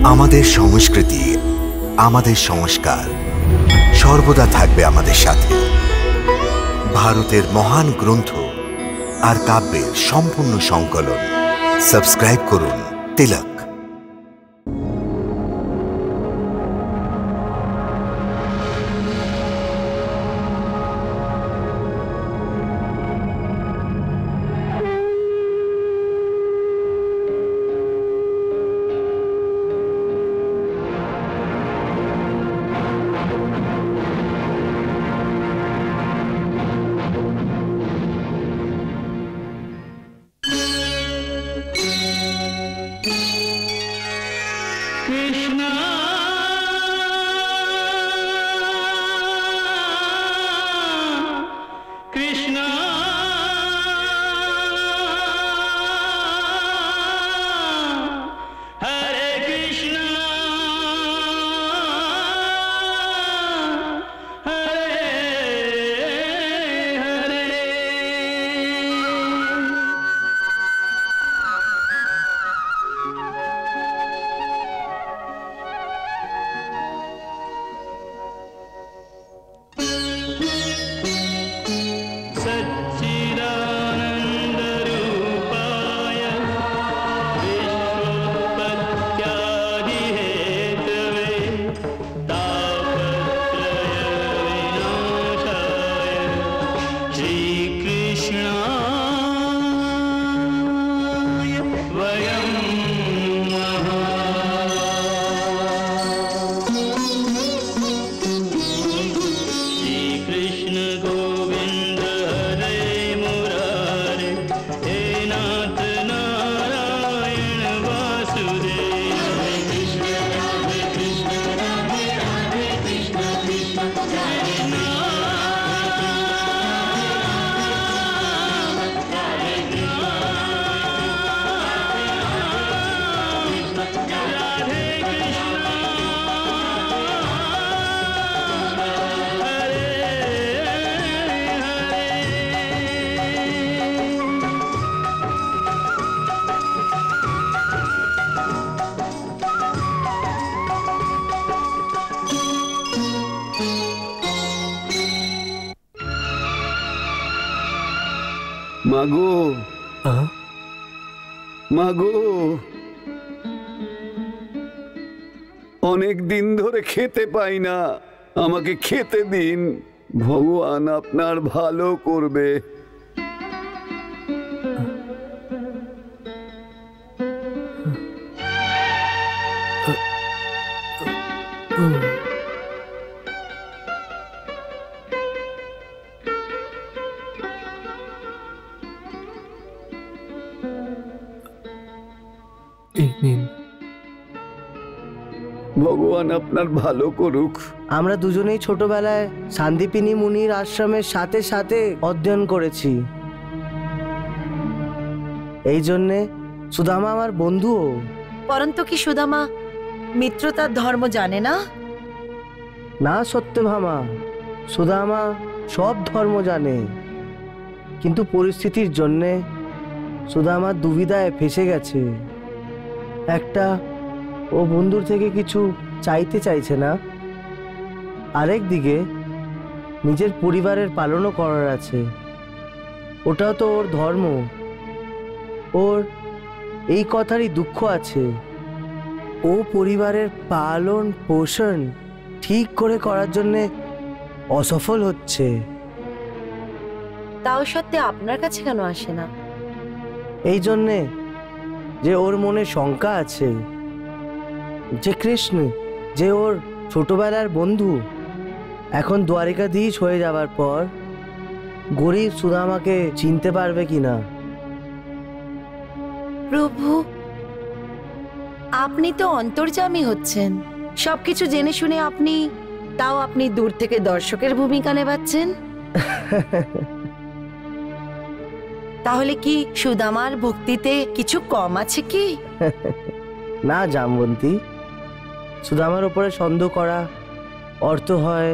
আমাদের সংস্কৃতি, আমাদের সংস্কার সর্বদা থাকবে আমাদের সাথে। ভারতের মহান গ্রন্থ আর কাব্যের সম্পূর্ণ সংকলন। সাবস্ক্রাইব করুন তিলক। মাগো, মাগো, অনেক দিন ধরে খেতে পাই না, আমাকে খেতে দিন। ভগবান আপনার ভালো করবে। ভগবান আপনার ভালো করুক। আমরা দুজনেই ছোটবেলায় শান্তিপিনী মুনির আশ্রমের সাথে সাথে অধ্যয়ন করেছি। এই জন্যে সুদামা আমার বন্ধুও। পরন্তু কি সুদামা মিত্রতার ধর্ম জানে না? না সত্যভামা, সুদামা সব ধর্ম জানে, কিন্তু পরিস্থিতির জন্যে সুদামা দুবিধায় ফেসে গেছে। একটা, ও বন্ধুর থেকে কিছু চাইতে চাইছে না, আরেক দিকে নিজের পরিবারের পালনও করার আছে, ওটাও তো ওর ধর্ম। ওর এই কথারই দুঃখ আছে, ও পরিবারের পালন পোষণ ঠিক করে করার জন্যে অসফল হচ্ছে। তাও সত্ত্বে আপনার কাছে কেন আসে না? এই জন্যে যে ওর মনে শঙ্কা আছে যে কৃষ্ণ, যে ওর ছোটবেলার বন্ধু, এখন দ্বারিকাধীশ হয়ে যাবার পর গরিব সুদামাকে চিনতে পারবে কিনা। প্রভু, আপনি তো অন্তর্যামী হচ্ছেন, সবকিছু জেনে শুনে আপনি দূর থেকে দর্শকের ভূমিকা নেবাচ্ছেন। তাহলে কি সুদামার ভক্তিতে কিছু কম আছে কি? না জামবন্তী, সুদামার উপরে সন্দেহ করা অর্থ হয়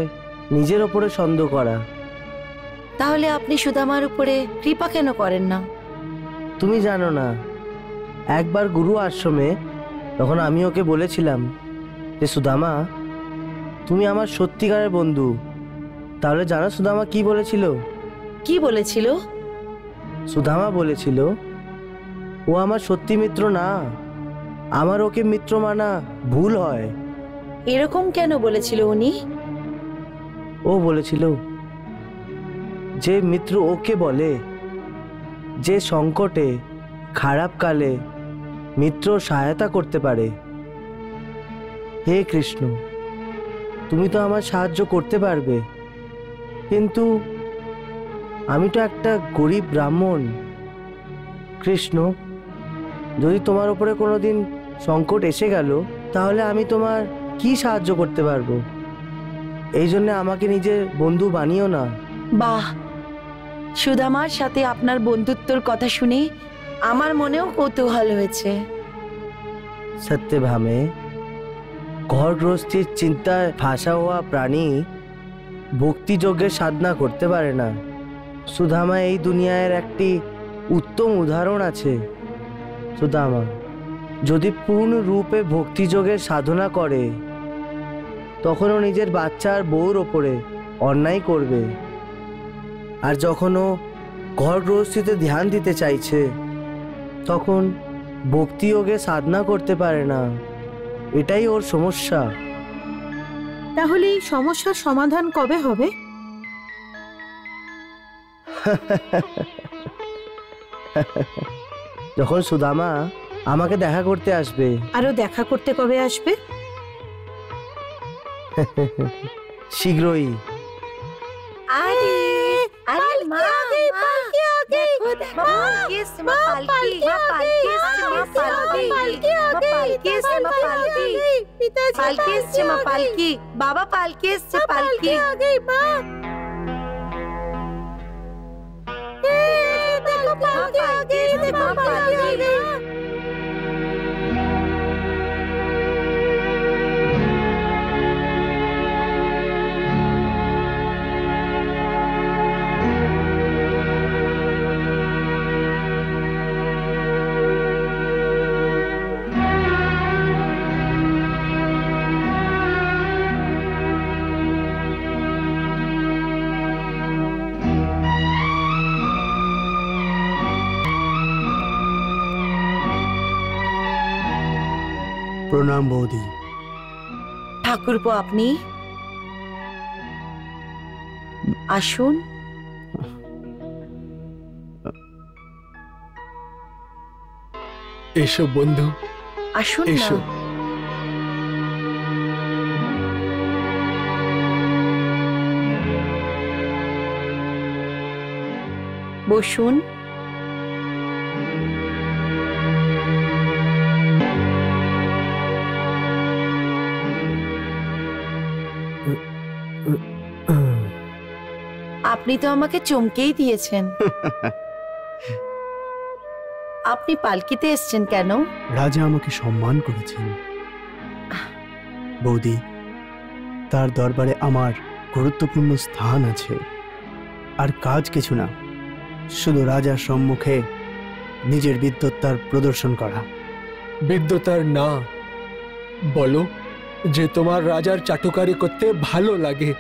নিজের উপরে সন্দেহ করা। তাহলে আপনি সুদামার উপরে কৃপা কেন করেন না? তুমি জানো না, একবার গুরু আশ্রমে তখন আমি ওকে বলেছিলাম যে সুদামা, তুমি আমার সত্যিকারের বন্ধু। তাহলে জানো সুদামা কি বলেছিল? কি বলেছিল? সুদামা বলেছিল ও আমার সত্যি মিত্র না, আমার ওকে মিত্র মানা ভুল হয়। এরকম কেন বলেছিল উনি? ও বলেছিল যে মিত্র ওকে বলে যে সংকটে, খারাপ কালে মিত্র সহায়তা করতে পারে। হে কৃষ্ণ, তুমি তো আমার সাহায্য করতে পারবে, কিন্তু আমি তো একটা গরিব ব্রাহ্মণ। কৃষ্ণ, যদি তোমার উপরে কোনোদিন সংকট এসে গেল, তাহলে আমি তোমার কি সাহায্য করতে পারবো? এই জন্য আমাকে নিজের বন্ধু বানিও না। বাহ, সুদামার সাথে আপনার বন্ধুত্বর কথা শুনে আমার মনেও কৌতূহল হয়েছে। সত্যভামে, ঘর গৃহস্থির চিন্তায় ভাসা হওয়া প্রাণী ভক্তিযজ্ঞের সাধনা করতে পারে না। সুদামা এই দুনিয়ার একটি উত্তম উদাহরণ আছে। সুদামা যদি পূর্ণরূপে ভক্তিযোগের সাধনা করে, তখনও নিজের বাচ্চার বউর ওপরে অন্যায় করবে। আর যখন ও ঘর গৃহস্থিতে ধ্যান দিতে চাইছে, তখন ভক্তিযোগে সাধনা করতে পারে না। এটাই ওর সমস্যা। তাহলে এই সমস্যার সমাধান কবে হবে? যখন সুদামা আমাকে দেখা করতে আসবে। আরো দেখা করতে কবে আসবে? শীঘ্রই। আরে আরে মা, দেখো দেখো, পালকি এসছে, মা পালকি, মা পালকি এসছে, মা পালকি, মা পালকি এসছে, মা পালকি, পালকি এসছে, মা পালকি, বাবা পালকি এসছে, পালকি। মা পালকি এসছে, মা পালকি। প্রণাম বৌদি। ঠাকুরপো, আপনি আসুন। এসো বন্ধু, আসুন না। এসো। বসুন। আপনি তো আমাকে চমকেই দিয়েছেন। আপনি পালকিতে এসেছেন কেন? রাজা আমাকে সম্মান করেছেন বৌদি। তার দরবারে আমার গুরুত্বপূর্ণ স্থান আছে। আর কাজ কিছু না, শুধু রাজার সম্মুখে নিজের বিদ্বত্তার প্রদর্শন করা। বিদ্যুতার না, বলো যে তোমার রাজার চাটুকারি করতে ভালো লাগে।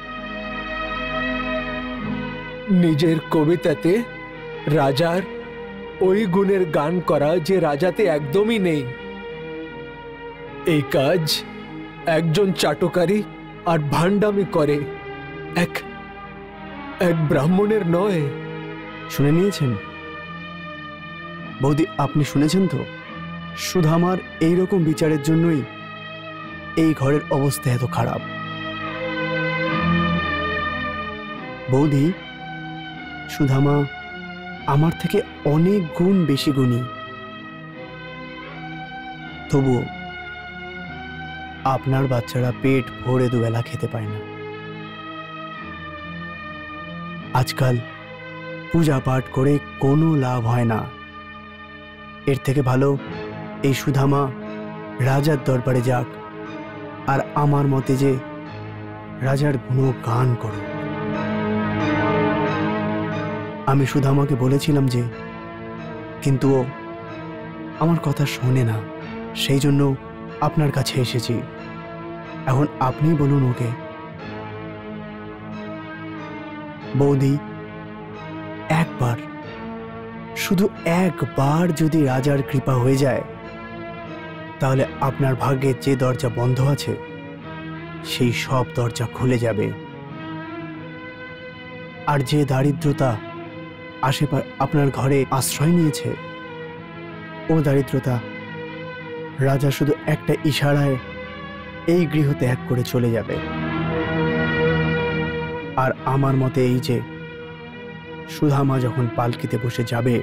নিজের কবিতাতে রাজার ওই গুণের গান করা যে রাজাতে একদমই নেই। এই কাজ একজন চাটুকারি আর ভান্ডামি করে, এক ব্রাহ্মণের নয়। শুনে নিয়েছেন বৌদি? আপনি শুনেছেন তো? সুধামার এইরকম বিচারের জন্যই এই ঘরের অবস্থা এত খারাপ। বৌদি, সুধামা আমার থেকে অনেক গুণ বেশি গুণী। তবুও আপনার বাচ্চারা পেট ভরে দুবেলা খেতে পায় না। আজকাল পূজা পাঠ করে কোনো লাভ হয় না। এর থেকে ভালো এই সুধামা রাজার দরবারে যাক, আর আমার মতে যে রাজার গুণগান করুক। আমি সুধামাকে বলেছিলাম যে, কিন্তু ও আমার কথা শোনে না। সেই জন্য আপনার কাছে এসেছি। এখন আপনি বলুন ওকে। বৌদি, একবার, শুধু একবার যদি রাজার কৃপা হয়ে যায়, তাহলে আপনার ভাগ্যে যে দরজা বন্ধ আছে সেই সব দরজা খুলে যাবে। আর যে দারিদ্রতা আশেপাশে আপনার ঘরে আশ্রয় নিয়েছে, ও দারিদ্রতা রাজা শুধু একটা ইশারায় এই গৃহ ত্যাগ করে চলে যাবে। আর আমার মতে এই যে সুধামা যখন পালকিতে বসে যাবে,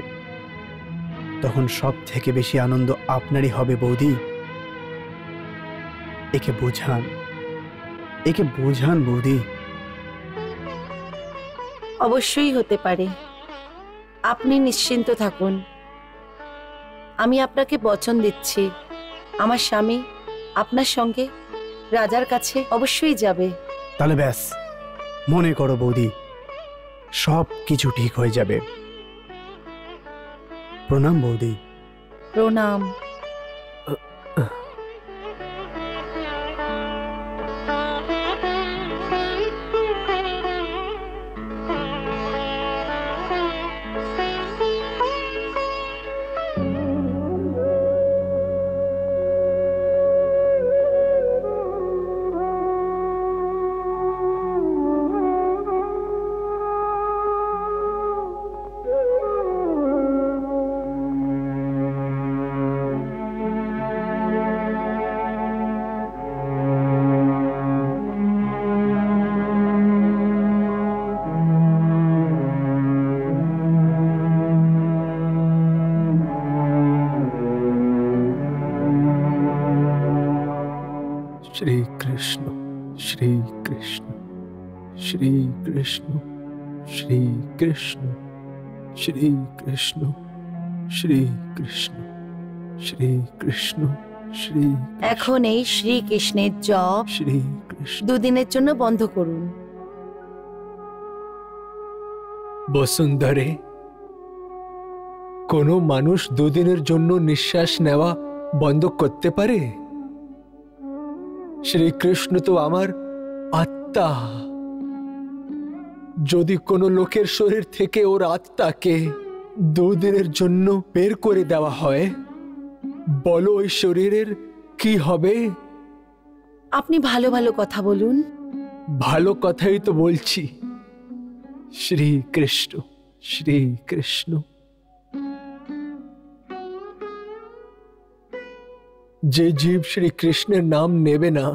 তখন সব থেকে বেশি আনন্দ আপনারই হবে বৌদি। একে বোঝান, একে বোঝান বৌদি। অবশ্যই হতে পারে, আপনি নিশ্চিন্ত থাকুন। আমি আপনাকে বচন দিচ্ছি, আমার স্বামী আপনার সঙ্গে রাজার কাছে অবশ্যই যাবে। তাহলে ব্যাস, মনে করো বৌদি, সব কিছু ঠিক হয়ে যাবে। প্রণাম বৌদি। প্রণাম। श्री कृष्ण श्री कृष्ण श्री कृष्ण श्री कृष्ण श्री कृष्ण श्री कृष्ण श्री कृष्ण श्री এখন এই শ্রীকৃষ্ণের জপ श्री कृष्ण দুদিনের জন্য বন্ধ করুন। বসুন্ধরে, কোনো মানুষ দুদিনের জন্য নিঃশ্বাস নেওয়া বন্ধ করতে পারে? শ্রীকৃষ্ণ তো আমার আত্মা। যদি কোনো লোকের শরীর থেকে ওর আত্মাকে দুদিনের জন্য বের করে দেওয়া হয়, বলো ওই শরীরের কি হবে? আপনি ভালো ভালো কথা বলুন। ভালো কথাই তো বলছি। শ্রীকৃষ্ণ শ্রীকৃষ্ণ। যে জীব শ্রীকৃষ্ণের নাম নেবে না,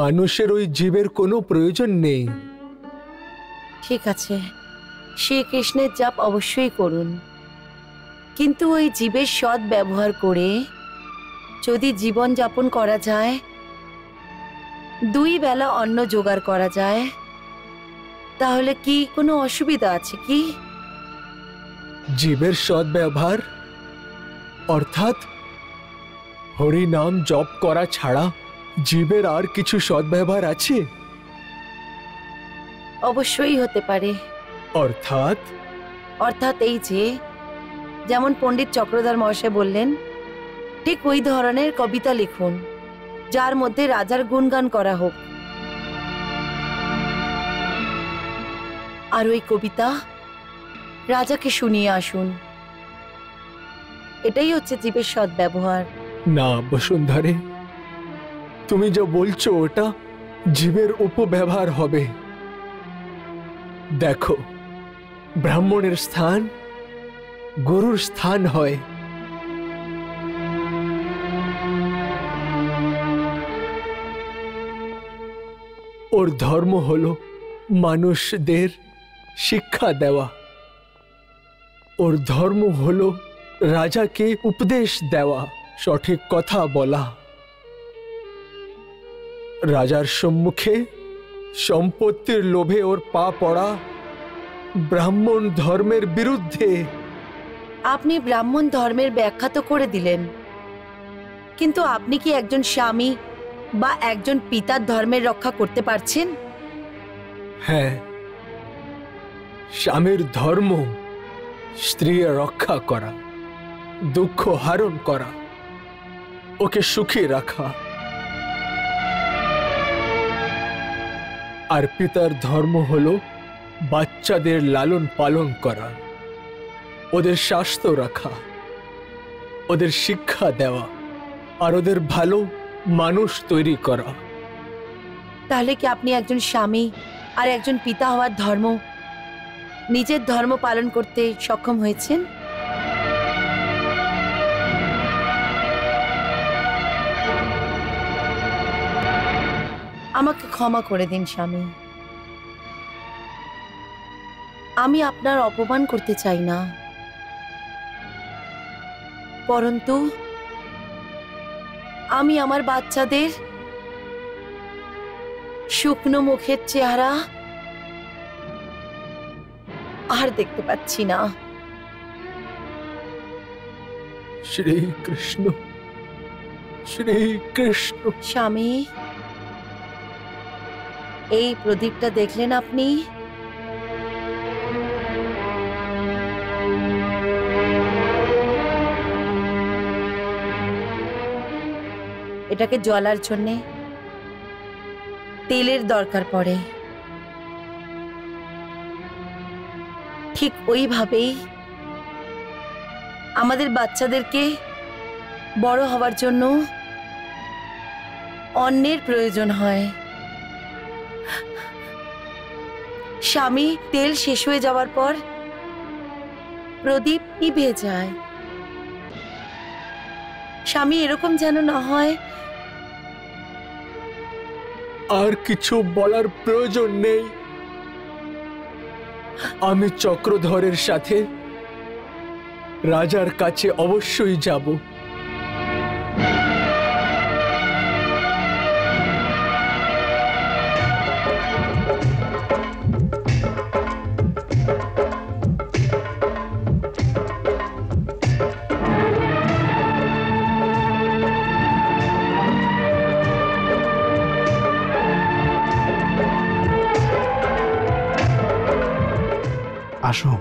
মানুষের ওই জীবের কোনো প্রয়োজন নেই। ঠিক আছে, শ্রীকৃষ্ণের জপ অবশ্যই করুন, কিন্তু ওই জীবের সৎ ব্যবহার করে যদি জীবন যাপন করা যায়, 2 বেলা অন্ন জোগাড় করা যায়, তাহলে কি কোনো অসুবিধা আছে কি? জীবের সৎ ব্যবহার অর্থাৎ হরি নাম জপ করা ছাড়া জীবের আর কিছু সৎ ব্যবহার আছে? অবশ্যই হতে পারে। অর্থাৎ অর্থাৎ এই যে, যেমন পণ্ডিত চক্রধর মহাশয় বললেন, ঠিক ওই ধরনের কবিতা লিখুন যার মধ্যে রাজার গুণগান করা হোক, আর ওই কবিতা রাজাকে শুনিয়ে আসুন। এটাই হচ্ছে জীবের সৎ ব্যবহার। না বসুন্ধরে, তুমি যা বলছো ওটা জীবের উপব্যবহার হবে। দেখো, ব্রাহ্মণের স্থান গুরুর স্থান হয়। ওর ধর্ম হলো মানুষদের শিক্ষা দেওয়া। ওর ধর্ম হলো রাজাকে উপদেশ দেওয়া, সঠিক কথা বলা। রাজার সম্মুখে সম্পত্তির লোভে ওর পা পড়া ব্রাহ্মণ ধর্মের বিরুদ্ধে। আপনি ব্রাহ্মণ ধর্মের ব্যাখ্যা তো করে দিলেন, কিন্তু আপনি কি একজন স্বামী বা একজন পিতার ধর্মের রক্ষা করতে পারছেন? হ্যাঁ, স্বামীর ধর্ম স্ত্রীর রক্ষা করা, দুঃখ হারণ করা। ওকে সুখী রাখা। আর পিতার ধর্ম হলো বাচ্চাদের লালন পালন করা, ওদের স্বাস্থ্য রাখা, ওদের শিক্ষা দেওয়া, আর ওদের ভালো মানুষ তৈরি করা। তাহলে কি আপনি একজন স্বামী আর একজন পিতা হওয়ার ধর্ম, নিজের ধর্ম পালন করতে সক্ষম হয়েছেন? আমাকে ক্ষমা করে দিন স্বামী, আমি আপনার অপমান করতে চাই না, পরন্তু আমি আমার বাচ্চাদের শুকনো মুখের চেহারা আর দেখতে পাচ্ছি না। শ্রীকৃষ্ণ, শ্রীকৃষ্ণ। স্বামী, এই প্রদীপটা দেখলেন আপনি? এটাকে জ্বলার জন্যে তেলের দরকার পড়ে। ঠিক ওইভাবেই আমাদের বাচ্চাদেরকে বড় হওয়ার জন্য অন্নের প্রয়োজন হয়। স্বামী, তেল শেষ হয়ে যাওয়ার পর প্রদীপ নিভে যায়। স্বামী, এরকম যেন না হয়। আর কিছু বলার প্রয়োজন নেই। আমি চক্রধরের সাথে রাজার কাছে অবশ্যই যাব। আসো।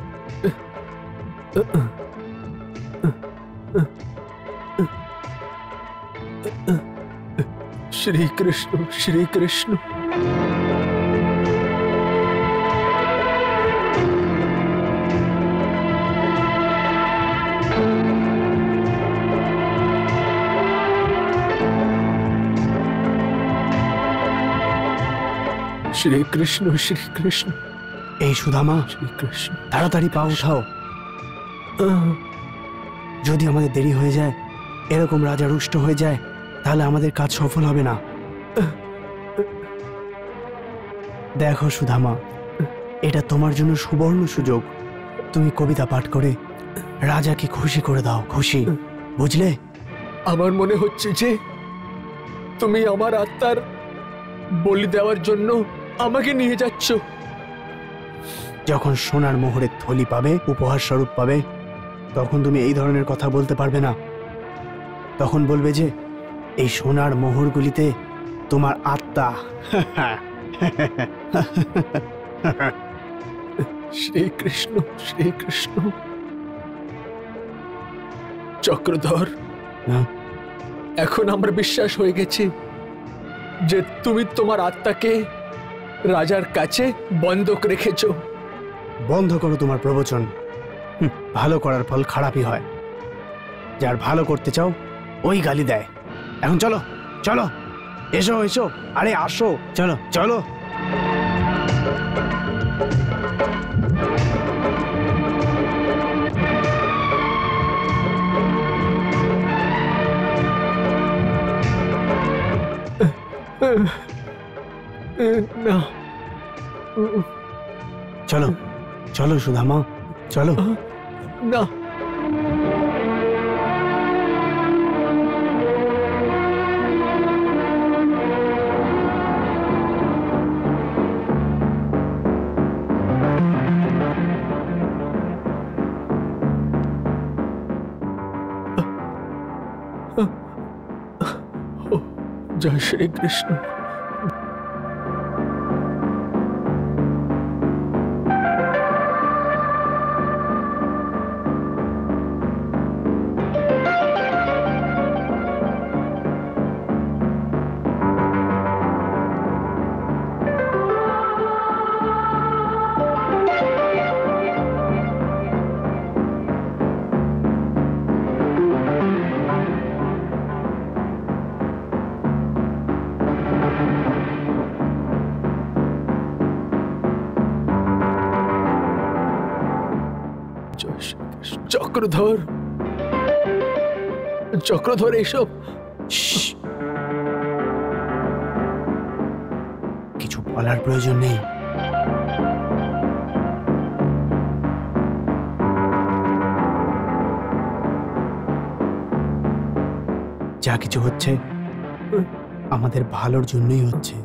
শ্রীকৃষ্ণ, শ্রীকৃষ্ণ। শ্রীকৃষ্ণ, শ্রীকৃষ্ণ। এই সুদামা, শ্রীকৃষ্ণ। তাড়াতাড়ি পা উঠাও। যদি আমাদের দেরি হয়ে যায়, এরকম রাজা রুষ্ট হয়ে যায়, তাহলে আমাদের কাজ সফল হবে না। দেখো সুদামা, এটা তোমার জন্য সুবর্ণ সুযোগ। তুমি কবিতা পাঠ করে রাজাকে খুশি করে দাও। খুশি, বুঝলে? আমার মনে হচ্ছে যে তুমি আমার আত্মার বলি দেওয়ার জন্য আমাকে নিয়ে যাচ্ছ। যখন সোনার মোহরের থলি পাবে, উপহার স্বরূপ পাবে, তখন তুমি এই ধরনের কথা বলতে পারবে না। তখন বলবে যে এই সোনার মোহরগুলিতে তোমার আত্মা। শ্রীকৃষ্ণ, শ্রীকৃষ্ণ। চক্রধর, এখন আমার বিশ্বাস হয়ে গেছে যে তুমি তোমার আত্মাকে রাজার কাছে বন্ধক রেখেছো। বন্ধ করো তোমার প্রবচন। ভালো করার ফল খারাপই হয়। যার ভালো করতে চাও ওই গালি দেয়। এখন চলো, চলো, এসো, এসো, আরে আসো, চলো, চলো। না, চলো, চলো সুদামা, চলো। না, জয় শ্রীকৃষ্ণ। চক্রধর, চক্রধর এইসব কিছু বলার প্রয়োজন নেই। যা কিছু হচ্ছে আমাদের ভালোর জন্যই হচ্ছে।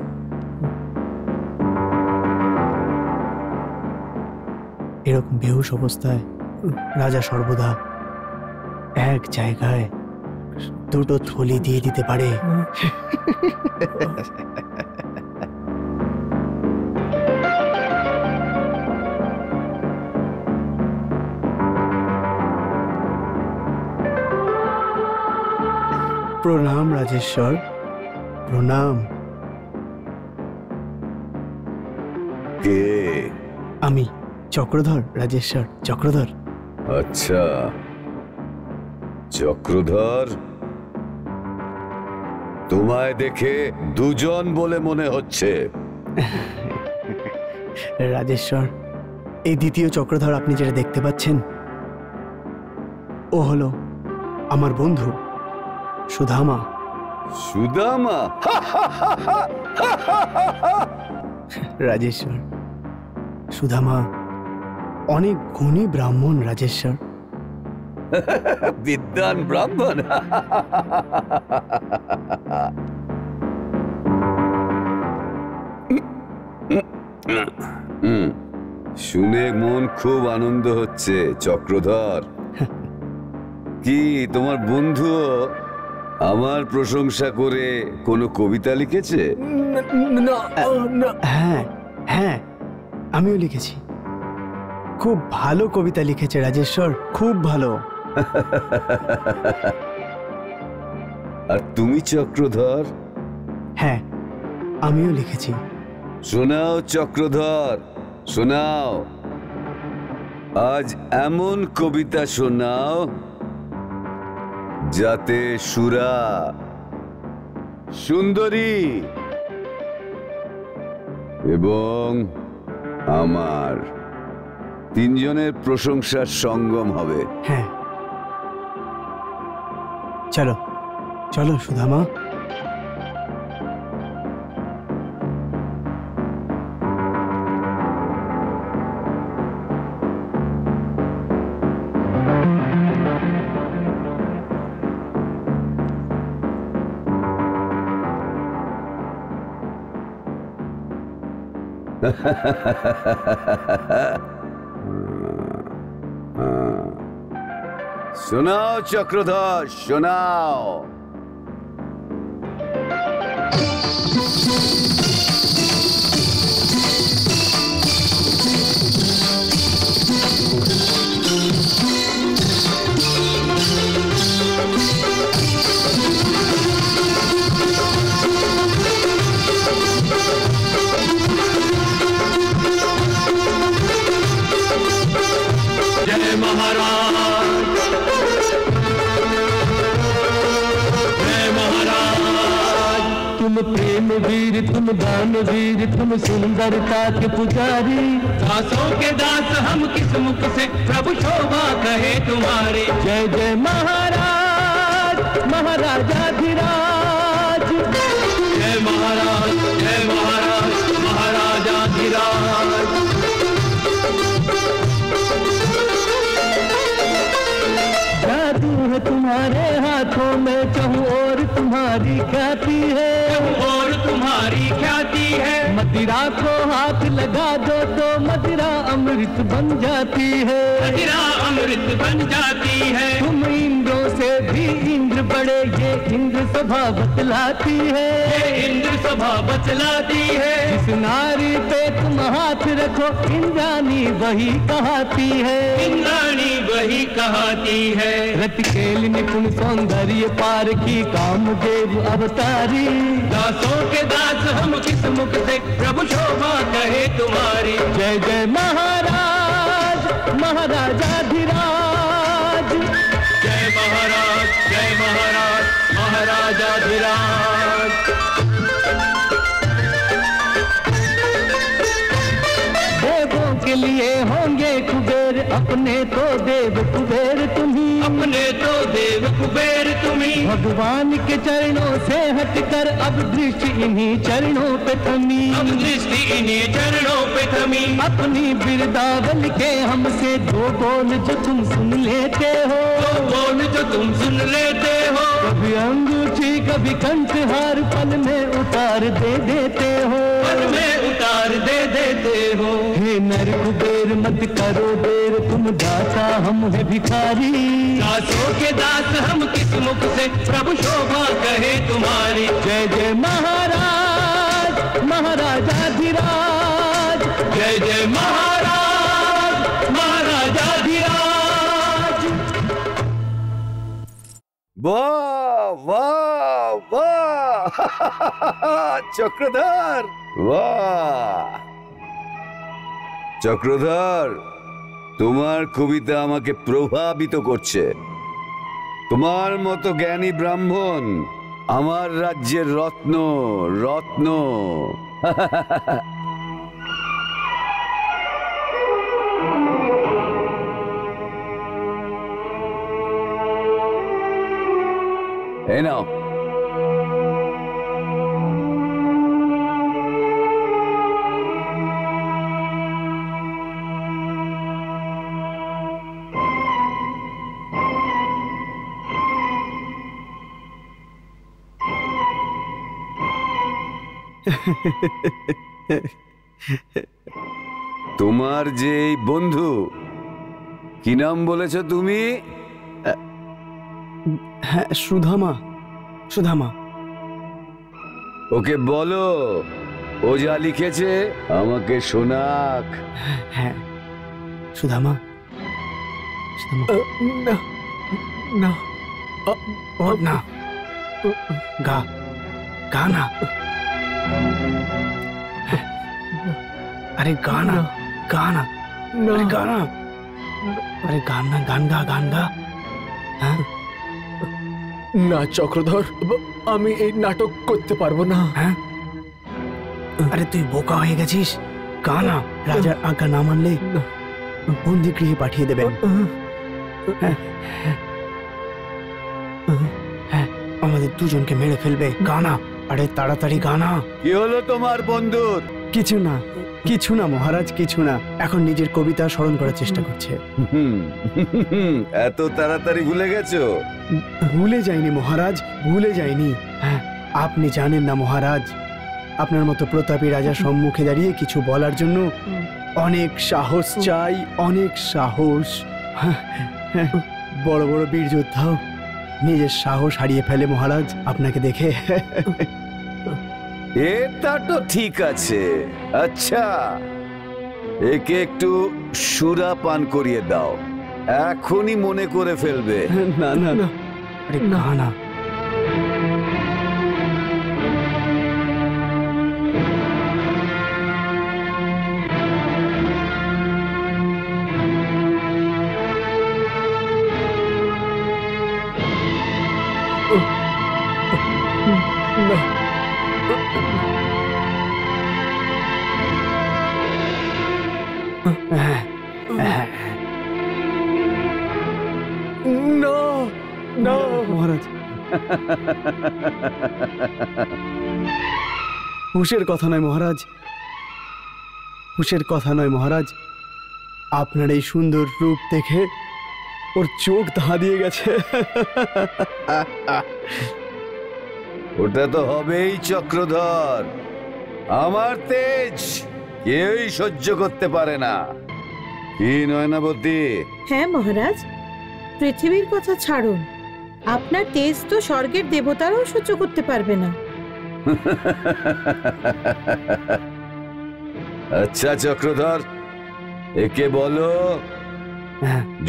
এরকম বেহুশ অবস্থায় রাজা সর্বদা এক জায়গায় দুটো থলি দিয়ে দিতে পারে। প্রণাম রাজেশ্বর, প্রণাম। কে? আমি চক্রধর, রাজেশ্বর চক্রধর। আচ্ছা, চক্রধর, তোমায় দেখে দুজন বলে মনে হচ্ছে। রাজেশ্বর, এই দ্বিতীয় চক্রধর আপনি যেটা দেখতে পাচ্ছেন ও হলো আমার বন্ধু সুধামা। সুদামা? রাজেশ্বর, সুধামা অনেক গুণী ব্রাহ্মণ। রাজেশ্বর, বিদ্বান ব্রাহ্মণ। শুনে মন খুব আনন্দ হচ্ছে চক্রধর। কি তোমার বন্ধু আমার প্রশংসা করে কোনো কবিতা লিখেছে? হ্যাঁ হ্যাঁ, আমিও লিখেছি। খুব ভালো কবিতা লিখেছে রাজেশ্বর, খুব ভালো। আর তুমি চক্রধর? হ্যাঁ, আমিও লিখেছি। শোনাও চক্রধর, শোনাও। আজ এমন কবিতা শোনাও যাতে সুরা, সুন্দরী এবং আমার তিনজনের প্রশংসার সঙ্গম হবে। হ্যাঁ, চলো চলো সুধামা। শোনাও চক্রধর, শোনাও। जय महाराज, जय महाराज। तुम प्रेम वीर, तुम दान वीर, तुम सुंदरता के पुजारी। दासों के दास हम किस मुख से प्रभु शोभा कहे तुम्हारे। जय जय महाराज, महाराजाधिराज। जय महाराज, जय महाराज, महाराजाधिराज। जादू है तुम्हारे हाथों में, चहु और तुम्हारी ख्याति है, और तुम्हारी ख्याति है। मदिरा को हाथ लगा दो तो मदिरा अमृत बन जाती है, मदिरा अमृत बन जाती है। तुम इंद्रों से भी इंद्र बड़े, ये इंद्र सभा बतलाती है, ये इंद्र सभा बतलाती है। जिस नारी पे तुम हाथ रखो इंद्राणी वही कहाती है, इंद्राणी वही कहाती है। रति खेल निपुण सौंदर्य पार की कामदेव अवतारी। दासों के दास हम किस मुख से प्रभु शोभा कहे तुम्हारी। जय जय महाराज, महाराजाधिराज। जय महाराज, जय महाराज, महाराजाधिराज। देवों के लिए होंगे कुबेर, अपने तो देव कुबेर देव कुबेर तुम्ही। भगवान के चरणों से हटकर अब दृष्टि इन्हीं चरणों पे थमी, अब दृष्टि इन्हीं चरणों पे थमी। अपनी बिरदावल के हमसे दो बोल जो तुम सुन लेते हो, दो बोल जो तुम सुन लेते हो। कभी अंगूठी कभी कंठहार पल में उतार दे देते हो, पल में उतार दे देते हो। हे नर कुबेर मत करो देर, तुम दाता हम है भिखारी। दासों के दास हम किस मुख से प्रभु शोभा कहे तुम्हारी। जय जय महाराज महाराजाधिराज, जय जय महाराज महाराजाधिराज। वाह वाह वाह চক্রধর, বাহ চক্রধর, তোমার কবিতা আমাকে প্রভাবিত করছে। তোমার মতো জ্ঞানী ব্রাহ্মণ আমার রাজ্যের রত্ন রত্ন। এই নাও। তোমার যে এই বন্ধু, কি নাম বলেছ তুমি? হ্যাঁ, সুধামা। সুধামা। ওকে বলো ও যা লিখেছে আমাকে শোনাক। হ্যাঁ, সুধামা। সুধামা। না না না, গা গানা। अरे गाना गाना, अरे गाना, अरे गाना, गान गा, गान गा। हाँ? না চক্রধর, আমি এই নাটক করতে পারবো না। হ্যাঁ? আরে তুই বোকা হয়ে গেছিস। গানা। রাজার আজ্ঞা না মানলে বন্দি গৃহে পাঠিয়ে দেবেন। হ্যাঁ, হ্যাঁ, আমাদের দুজনকে মেরে ফেলবে। গানা। আরে তাড়াতাড়ি গানা। কি হলো তোমার বন্ধুর? কিছু না, কিছু না মহারাজ, কিছু না। এখন নিজের কবিতা স্মরণ করার চেষ্টা করছে। এত তাড়াতাড়ি ভুলে গেছো? ভুলে যাইনি মহারাজ, ভুলে যাইনি। হ্যাঁ, আপনি জানেন না মহারাজ, আপনার মতো প্রতাপী রাজার সম্মুখে দাঁড়িয়ে কিছু বলার জন্য অনেক সাহস চাই, অনেক সাহস। বড় বড় বীর যোদ্ধাও নিজের সাহস হারিয়ে ফেলে মহারাজ আপনাকে দেখে। এটা তো ঠিক আছে। আচ্ছা, একে একটু সুরা পান করিয়ে দাও, এখনই মনে করে ফেলবে। না না না, আরে না না। মহারাজ, হুশের কথা নয় মহারাজ, হুশের কথা নয় মহারাজ। আপনার এই সুন্দর রূপ দেখে ওর চোখ ধাঁধিয়ে গেছে। ওটা তো হবেই চক্রধর, আমার তেজ কেউই সহ্য করতে পারে না। কি নয়নাবতী? হ্যাঁ মহারাজ, পৃথিবীর কথা ছাড়ুন, আপনার তেজ তো স্বর্গের দেবতারাও সহ্য করতে পারবে না। আচ্ছা চক্রধর, একে বলো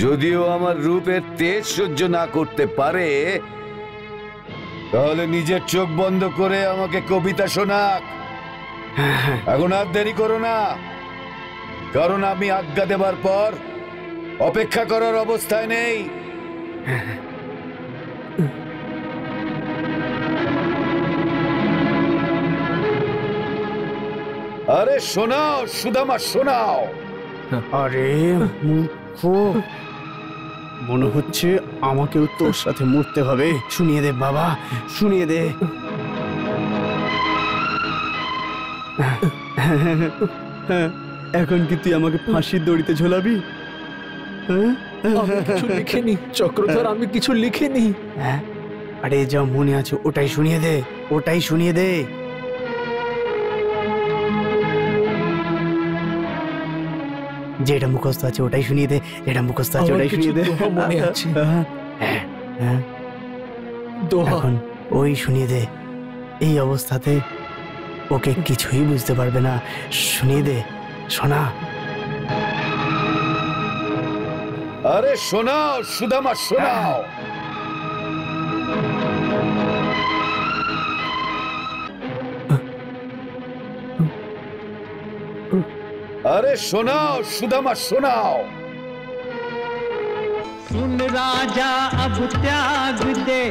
যদিও আমার রূপের তেজ সহ্য না করতে পারে, তাহলে নিজের চোখ বন্ধ করে আমাকে কবিতা শোনাক। এখন আর দেরি করো না, কারণ আমি আজ্ঞা দেবার পর অপেক্ষা করার অবস্থায় নেই। আরে শোনাও সুদামা, শোনাও। আরে মূর্খ, মনে হচ্ছে আমাকেও তোর সাথে মরতে হবে। শুনিয়ে দে বাবা, শুনিয়ে দে। এখন কি তুই আমাকে ফাঁসির দড়িতে ঝোলাবি? আমি কিছু লিখিনি চক্রধর, আমি কিছু লিখিনি। হ্যাঁ, আরে যা মনে আছে ওটাই শুনিয়ে দে, ওটাই শুনিয়ে দে। যেটা মুখস্থ আছে ওটাই শুনিয়ে দে, যেটা মুখস্থ আছে ওটাই শুনিয়ে দে। মনে আছে। এখন ওই শুনিয়ে দে। এই অবস্থাতে ওকে কিছুই বুঝতে পারবে না। শুনিয়ে দে, শোনা। আরে শোনাও সুদামা, শোনাও। अरे सुनाओ सुदामा, सुनाओ। सुन राजा अब त्याग दे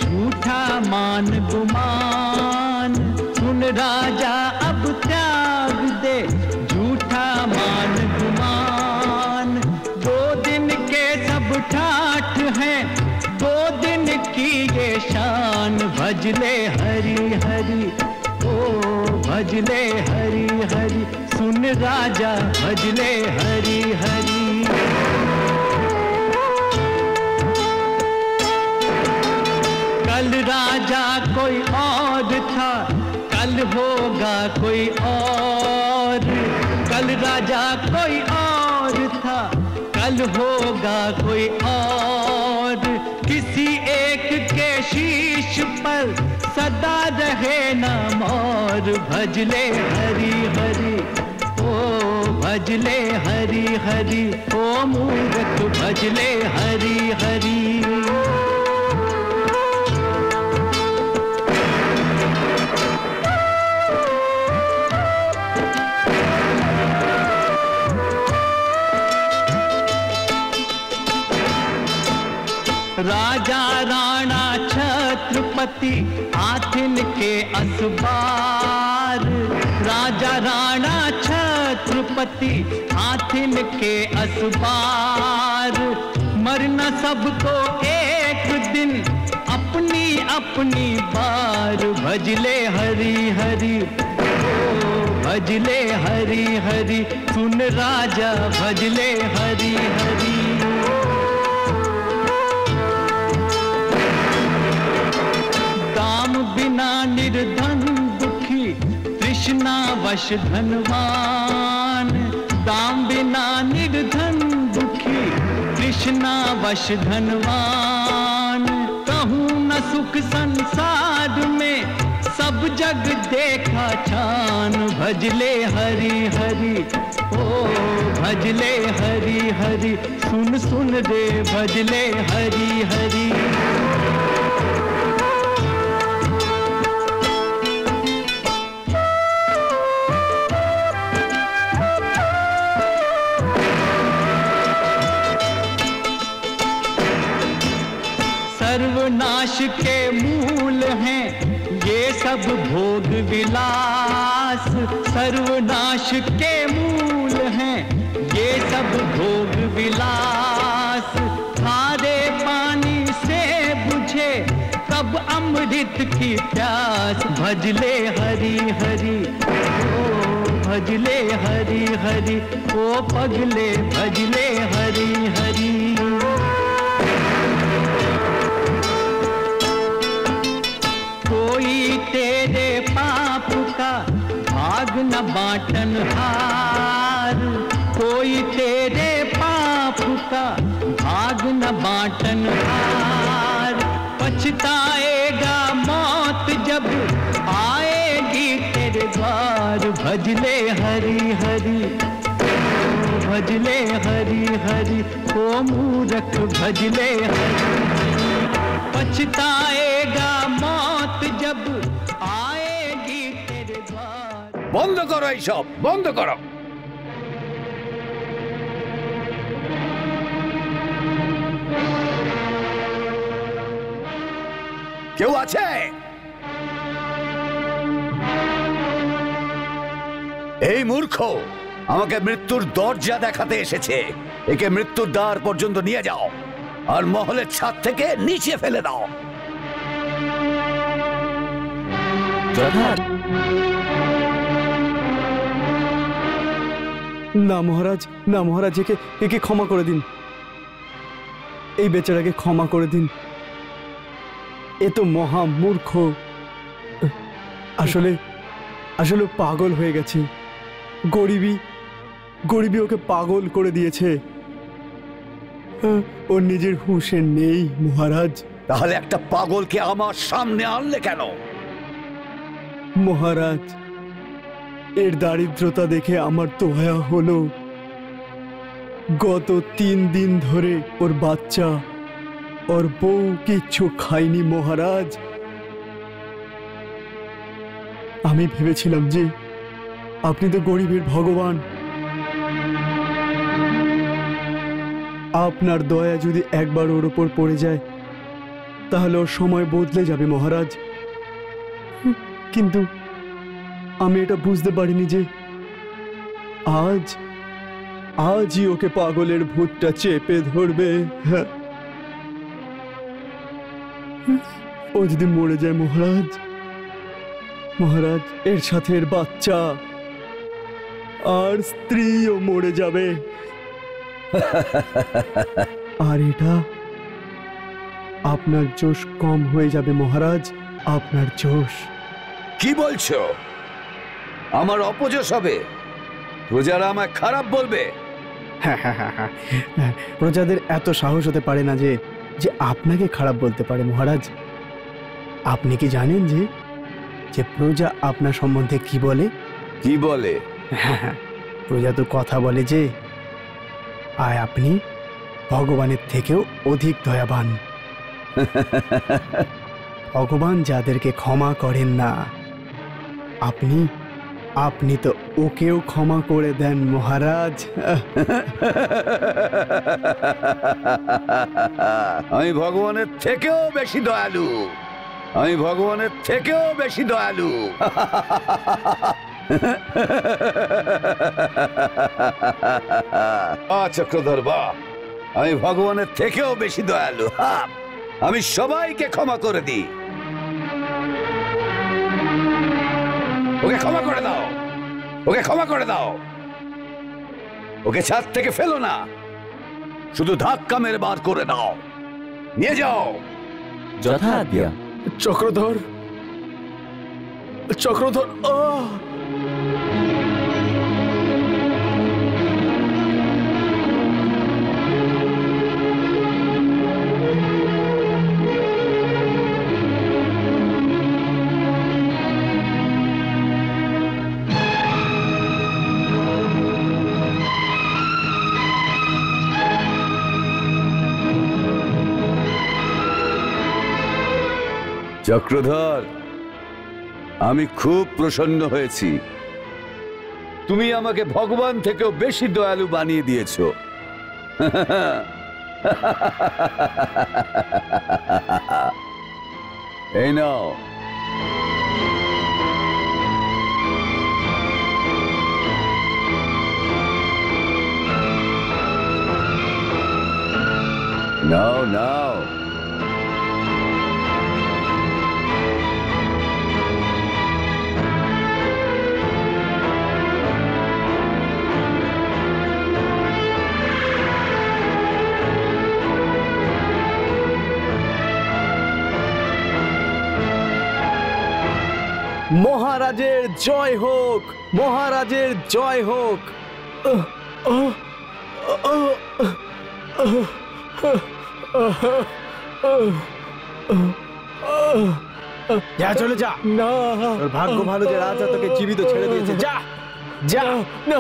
झूठा मान गुमान। सुन राजा अब त्याग दे झूठा मान गुमान। 2 दिन के सब ठाठ हैं, 2 दिन की ये शान। भजले हरि हरि ओ भजले हरि हरि। सुन राजा भजले हरि हरि। कल राजा कोई और था, कल होगा कोई और। कल राजा कोई और था, कल होगा कोई और। किसी एक के शीश पर सदा रहे नाम और। भजले हरि हरि ओ भजले हरि हरि। ओ मूर्ख भजले हरि हरि। राजा राणा छत्रपति आथिन के असबार। राजा राणा छत्रपति आथिन के असबार। मरना सबको एक दिन अपनी अपनी बार। भजले हरि हरि ओ भजले हरि हरि। सुन राजा भजले हरि हरि। दाम बिना निर्धन दुखी, तृष्णा वश धनवान। दाम बिना निर्धन दुखी, तृष्णा वश धनवान। कहूँ न सुख संसार में, सब जग देखा छान। भजले हरि हरि ओ भजले हरि हरि। सुन सुन रे भजले हरि हरि। सर्वनाश के मूल हैं ये सब भोग विलास। सर्वनाश के मूल हैं ये सब भोग विलास। खारे पानी से बुझे कब अमृत की प्यास। भजले हरि हरि ओ भजले हरि हरि। ओ पगले भजले हरि हरि। कोई तेरे पाप का भाग न बांटन हार। कोई तेरे पाप का भाग न बांटन हार। पछताएगा मौत जब आएगी तेरे द्वार। भजले हरि हरि भजले हरि हरि। ओ मूर्ख भजले हरि हरि। पछताएगा मौत जब आएगी तेरे द्वार। বন্ধ করো এইসব, বন্ধ করো। কেউ আছে? এই মূর্খ আমাকে মৃত্যুর দরজা দেখাতে এসেছে। একে মৃত্যুর দ্বার পর্যন্ত নিয়ে যাও। আর মহলের ছাদ থেকে নিচে ফেলে দাও। না মহারাজ, না মহারাজ, একে ক্ষমা করে দিন, এই বেচারাকে ক্ষমা করে দিন। এ তো মহা মূর্খ, আসলে আসলে পাগল হয়ে গেছে। গরিবী ওকে পাগল করে দিয়েছে। ওর নিজের হুঁশে নেই মহারাজ। তাহলে একটা পাগলকে আমার সামনে আনলে কেন? মহারাজ, এর দারিদ্রতা দেখে আমার দয়া হলো। গত 3 দিন ধরে ওর বাচ্চা, ওর বউ কিচ্ছু খায়নি মহারাজ। আমি ভেবেছিলাম যে আপনি তো গরিবের ভগবান, আপনার দয়া যদি একবার ওর ওপর পড়ে যায় তাহলে ওর সময় বদলে যাবে মহারাজ। কিন্তু আমি এটা বুঝতে পারিনি যে আজই ওকে পাগলের ভূতটা চেপে ধরবে। ও যদি মরে যায় মহারাজ, এর সাথে এর বাচ্চা আর স্ত্রীও মরে যাবে। আর এটা আপনার জোশ কম হয়ে যাবে মহারাজ, আপনার জোশ। কি বলছো? আমার অপযশ হবে? প্রজারা আমায় খারাপ বলবে? প্রজাদের এত সাহস হতে পারে না যে আপনাকে খারাপ বলতে পারে মহারাজ। আপনি কি জানেন যে প্রজা আপনার সম্বন্ধে কি বলে? কি বলে? প্রজা তো কথা বলে যে আর আপনি ভগবানের থেকেও অধিক দয়াবান। ভগবান যাদেরকে ক্ষমা করেন না, আপনি তো ওকেও ক্ষমা করে দেন মহারাজ। আমি ভগবানের থেকেও বেশি দয়ালু, আমি ভগবানের থেকেও বেশি দয়ালু। চক্রধর, বাহ, আমি ভগবানের থেকেও বেশি দয়ালু। আমি সবাইকে ক্ষমা করে দিই। ওকে ক্ষমা করে দাও, ওকে ক্ষমা করে দাও। ওকে ছাদ থেকে ফেলো না, শুধু ধাক্কা মেরে বার করে দাও। নিয়ে যাও। যথাজ্ঞা। চক্রধর, চক্রধর, আমি খুব প্রসন্ন হয়েছি। তুমি আমাকে ভগবান থেকেও বেশি দয়ালু বানিয়ে দিয়েছো। এই নাও। নাও নাও। মহারাজের জয় হোক, মহারাজের জয় হোক। যা, চলে যা। না, তোর ভাগ্য ভালো যে রাজা তোকে জীবিত ছেড়ে দিয়েছে। যা যা। না,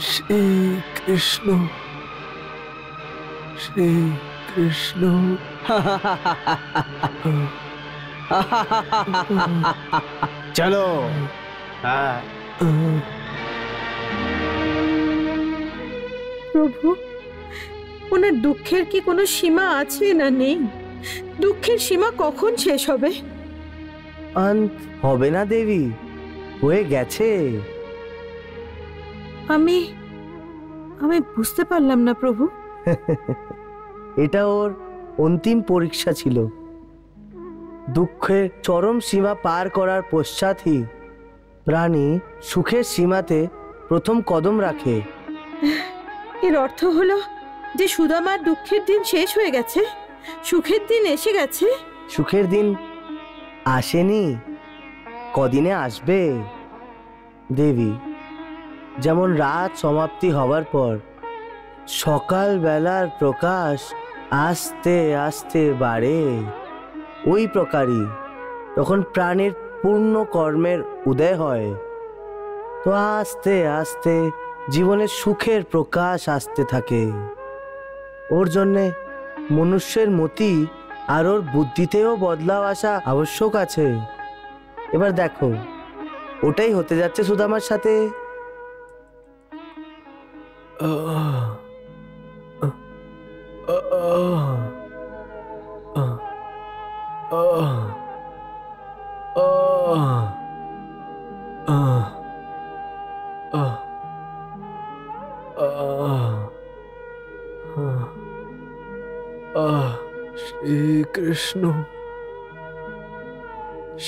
শ্রী কৃষ্ণ, শ্রী কৃষ্ণ। চলো। হ্যাঁ। প্রভু, ওনার দুঃখের কি কোনো সীমা আছে না নেই? দুঃখের সীমা কখন শেষ হবে? অন্ত হবে না দেবী, হয়ে গেছে। আমি বুঝতে পারলাম না প্রভু। এটা ওর অন্তিম পরীক্ষা ছিল। দুঃখের চরম সীমা পার করার পশ্চাৎই প্রাণী সুখের সীমাতে প্রথম কদম রাখে। এর অর্থ হলো যে সুদামার দুঃখের দিন শেষ হয়ে গেছে, সুখের দিন এসে গেছে। সুখের দিন আসেনি, কদিনে আসবে দেবী। যেমন রাত সমাপ্তি হবার পর সকাল বেলার প্রকাশ আস্তে আস্তে বাড়ে, ওই প্রকারই তখন প্রাণীর পূর্ণ কর্মের উদয় হয়। তো আস্তে আস্তে জীবনের সুখের প্রকাশ আসতে থাকে। ওর জন্যে মনুষ্যের মতি আর ওর বুদ্ধিতেও বদলাও আসা আবশ্যক আছে। এবার দেখো, ওটাই হতে যাচ্ছে সুদামার সাথে। শ্রী কৃষ্ণ,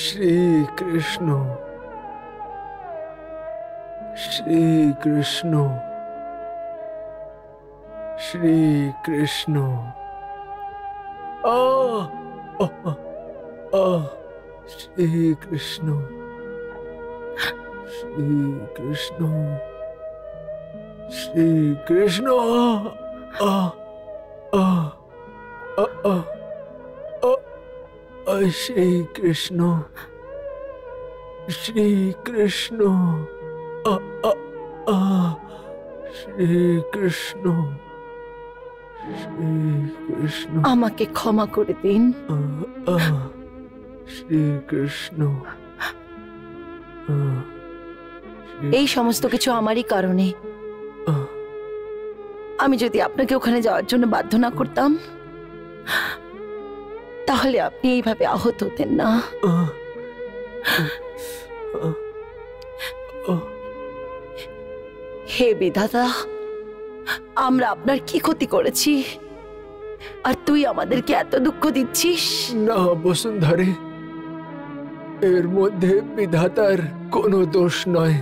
শ্রী কৃষ্ণ, শ্রী কৃষ্ণ, শ্রী কৃষ্ণ। শ্রী কৃষ্ণ, শ্রী কৃষ্ণ, শ্রী কৃষ্ণ। শ্রী কৃষ্ণ, শ্রী কৃষ্ণ, শ্রী কৃষ্ণ, শ্রী কৃষ্ণ। আমাকে ক্ষমা করে দিন। শ্রী কৃষ্ণ। এই সমস্ত কিছু আমারই কারণে। আমি যদি আপনাকে ওখানে যাওয়ার জন্য বাধ্য না করতাম, তাহলে আপনি এইভাবে আহত হতেন না। হে বিধাতা, আমরা আপনার কি ক্ষতি করেছি আর তুই আমাদেরকে এত দুঃখ দিচ্ছিস? না বসুন্ধরে, এর মধ্যে বিধাতার কোনো দোষ নয়।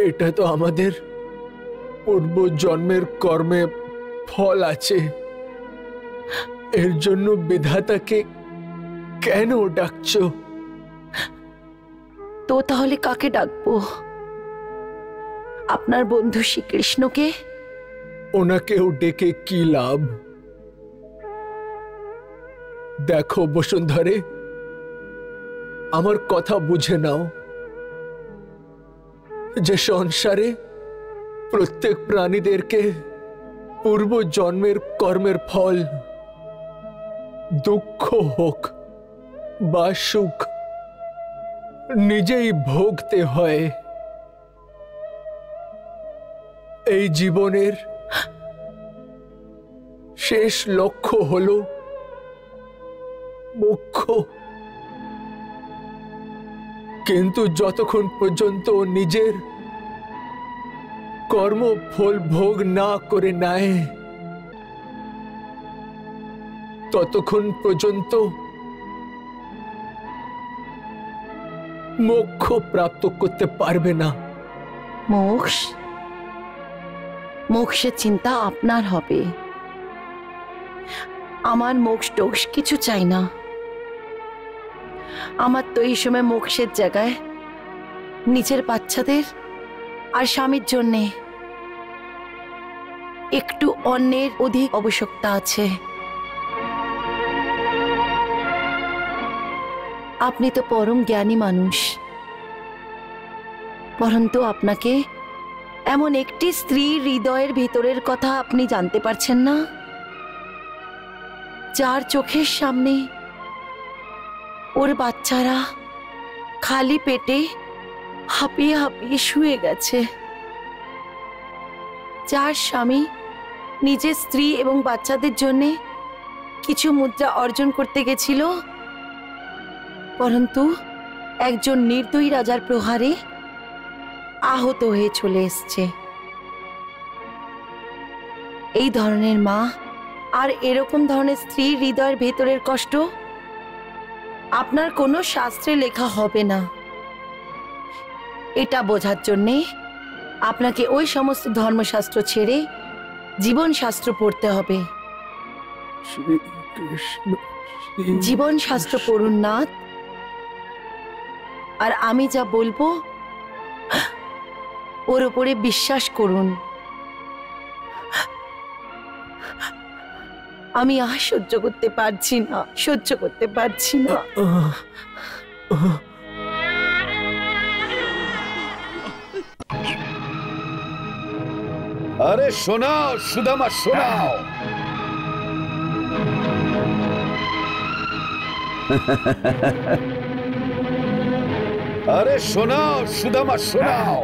এটা তো আমাদের পূর্ব জন্মের কর্মে ফল আছে। এর জন্য বিধাতাকে কেন ডাকছো? তো তাহলে কাকে ডাকবো? আপনার বন্ধু শ্রীকৃষ্ণকে? ওনাকেও ডেকে কি লাভ? দেখো বসুন্ধরে, আমার কথা বুঝে নাও যে সংসারে প্রত্যেক প্রাণীদেরকে পূর্ব জন্মের কর্মের ফল, দুঃখ হোক বা সুখ, নিজেই ভোগতে হয়। এই জীবনের শেষ লক্ষ্য হলো মোক্ষ। কিন্তু যতক্ষণ পর্যন্ত নিজের কর্মফল ভোগ না করে নেয়, ততক্ষণ পর্যন্ত মোক্ষ প্রাপ্ত করতে পারবে না। মোক্ষ? মোক্ষের চিন্তা আপনার হবে। আমার মোক্ষ টোক্ষ কিছু চাই না। আমার তো এই সময় মোক্ষের জায়গায় নিজের বাচ্চাদের আর স্বামীর জন্যে একটু অন্যের অধিক আবশ্যকতা আছে। আপনি তো পরম জ্ঞানী মানুষ, পরন্তু আপনাকে এমন একটি স্ত্রীর হৃদয়ের ভেতরের কথা আপনি জানতে পারছেন না, যার চোখের সামনে ওর বাচ্চারা খালি পেটে হাঁপিয়ে হাঁপিয়ে শুয়ে গেছে, যার স্বামী নিজের স্ত্রী এবং বাচ্চাদের জন্য কিছু মুদ্রা অর্জন করতে গেছিল, পরন্তু একজন নির্দয়ী রাজার প্রহারে আহত হয়ে চলে এসছে। এই ধরনের মা আর এরকম ধরনের স্ত্রীর হৃদয়ের ভেতরের কষ্ট আপনার কোনো শাস্ত্রে লেখা হবে না। এটা বোঝার জন্যে আপনাকে ওই সমস্ত ধর্মশাস্ত্র ছেড়ে জীবনশাস্ত্র পড়তে হবে। জীবনশাস্ত্র পড়ুন নাথ, আর আমি যা বলবো ওর উপরে বিশ্বাস করুন। আমি আর সহ্য করতে পারছি না, সহ্য করতে পারছি না। আরে শোনাও সুদামা, শোনাও। अरे सुनाओ सुदामा, सुनाओ।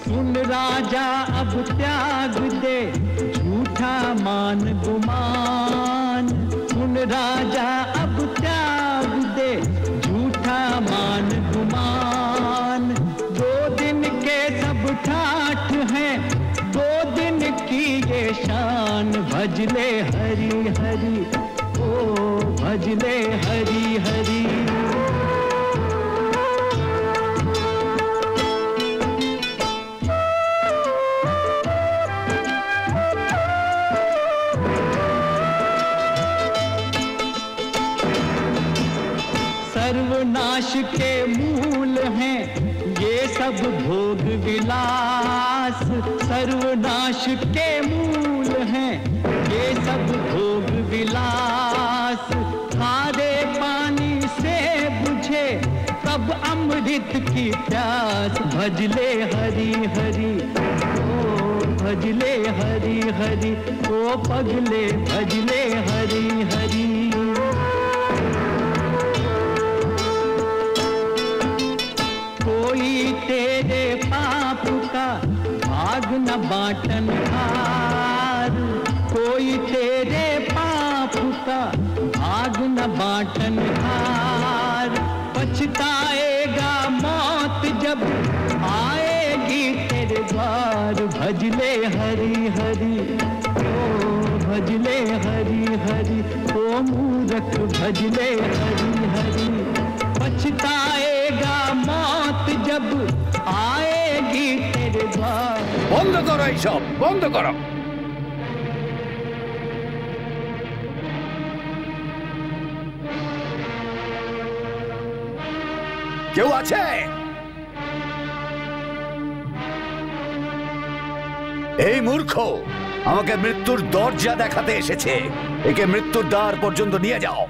सुन राजा अब त्याग दे झूठा मान गुमान, सुन राजा अब त्याग दे झूठा मान गुमान। 2 दिन के सब ठाठ हैं, 2 दिन की ये शान। भजले हरि हरि ओ भजले हरि हरि। सर्वनाश के मूल हैं ये सब भोग विलास, सर्वनाश के मूल हैं ये सब भोग विलास। खारे पानी से बुझे कब अमृत की प्यास। भजले हरि हरि ओ भजले हरि हरि ओ पगले भजले हरि हरि। कोई तेरे पाप का भाग न बाटन हार, कोई तेरे पाप का भाग न बाटन हार। पछताएगा मौत जब आएगी तेरे द्वार। भजले हरि हरि ओ भजले हरि हरि ओ मूरख भजले हरि हरि। पछताएगा मौत जब आएगी तेरे द्वार। बंद करो ये सब, बंद करो। কেউ আছে? এই মূর্খ আমাকে মৃত্যুর দরজা দেখাতে এসেছে। একে মৃত্যুর দ্বার পর্যন্ত নিয়ে যাও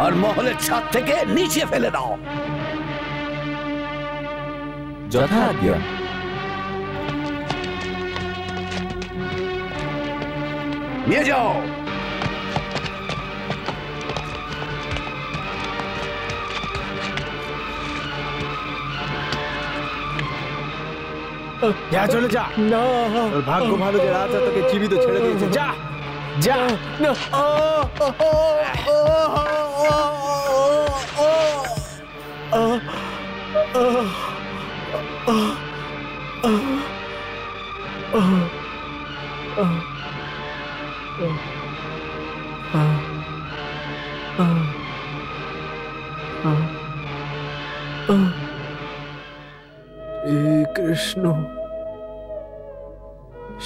আর মহলের ছাদ থেকে নিচে ফেলে দাও। যথা আজ্ঞা। নিয়ে যাও। যা চলে যা। না, তোর ভাগ্য ভালো যে রাজা তোকে জীবিত ছেড়ে দিয়েছে। যা যা না। श्री कृष्ण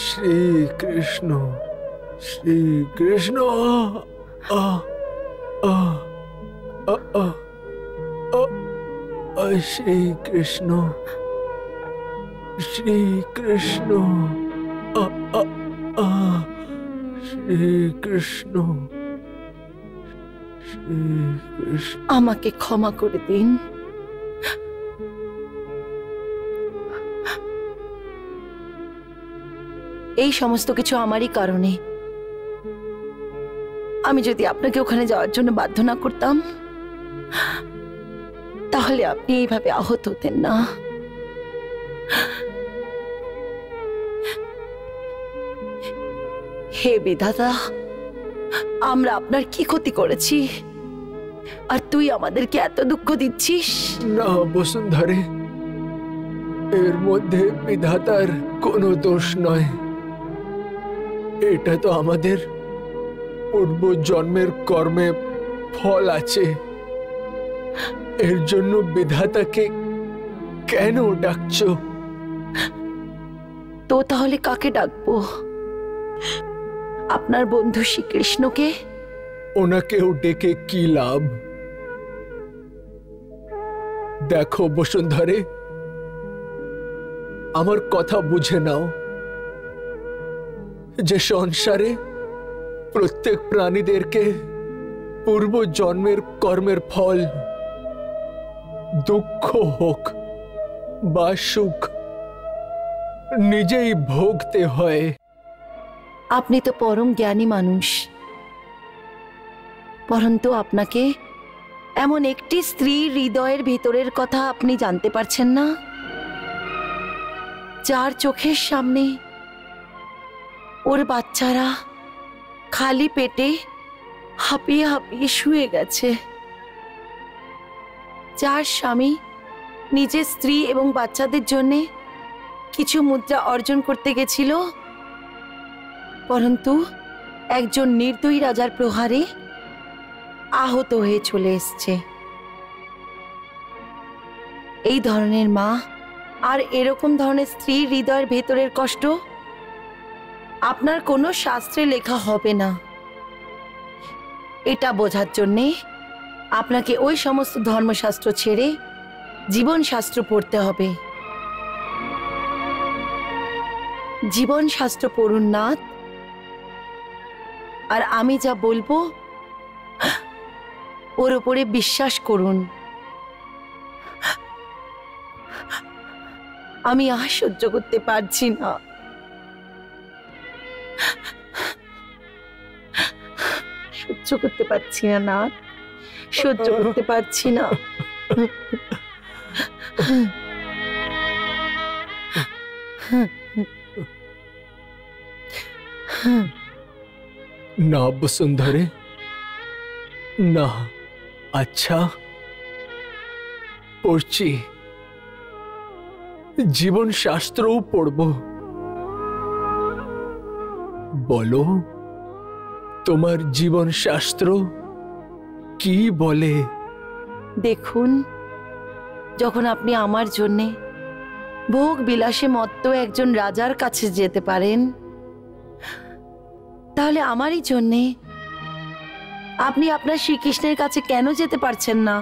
श्री कृष्ण श्री कृष्ण। श्री कृष्ण श्री कृष्ण श्री कृष्ण আমাকে ক্ষমা করে দিন। এই সমস্ত কিছু আমারই কারণে। আমি যদি আপনাকে ওখানে যাওয়ার জন্য বাধ্য না করতাম, তাহলে আপনি এইভাবে আহত হতেন না। হে বিধাতা, আমরা আপনার কি ক্ষতি করেছি আর তুই আমাদেরকে এত দুঃখ দিচ্ছিস? না বসুন্ধরে, এর মধ্যে বিধাতার কোনো দোষ নয়। এটা তো আমাদের পূর্ব জন্মের কর্মে ফল আছে। এর জন্য বিধাতাকে কেন ডাকছো? তো তাহলে কাকে ডাকবো? আপনার বন্ধু শ্রীকৃষ্ণকে? ওনাকেও ডেকে কি লাভ? দেখো বসুন্ধরে, আমার কথা বুঝে নাও যে সংসারে প্রত্যেক প্রাণীদেরকে পূর্ব জন্মের কর্মের ফল, দুঃখ হোক বা সুখ, নিজেই ভোগতে হয়। আপনি তো পরম জ্ঞানী মানুষ, পরন্তু আপনাকে এমন একটি স্ত্রীর হৃদয়ের ভেতরের কথা আপনি জানতে পারছেন না, যার চোখের সামনে ওর বাচ্চারা খালি পেটে হাঁপিয়ে হাঁপিয়ে শুয়ে গেছে, যার স্বামী নিজের স্ত্রী এবং বাচ্চাদের জন্য কিছু মুদ্রা অর্জন করতে গেছিল, পরন্তু একজন নির্দয়ী রাজার প্রহারে আহত হয়ে চলে এসছে। এই ধরনের মা আর এরকম ধরনের স্ত্রীর হৃদয়ের ভেতরের কষ্ট আপনার কোনো শাস্ত্রে লেখা হবে না। এটা বোঝার জন্যে আপনাকে ওই সমস্ত ধর্মশাস্ত্র ছেড়ে জীবনশাস্ত্র পড়তে হবে। জীবনশাস্ত্র পড়ুন নাথ, আর আমি যা বলবো ওর উপরে বিশ্বাস করুন। আমি আর সহ্য করতে পারছি না। সহ্য করতে পারছি না নাথ, সহ্য করতে পারছি না। না বসুন্ধরে, না। আচ্ছা, পড়ছি, জীবন শাস্ত্রও পড়ব। বলো, তোমার জীবন শাস্ত্র কি বলে? দেখুন, যখন আপনি আমার জন্যে ভোগ বিলাসে মত্ত একজন রাজার কাছে যেতে পারেন, তাহলে আমারই জন্যে আপনি আপনার শ্রীকৃষ্ণের কাছে কেন যেতে পারছেন না?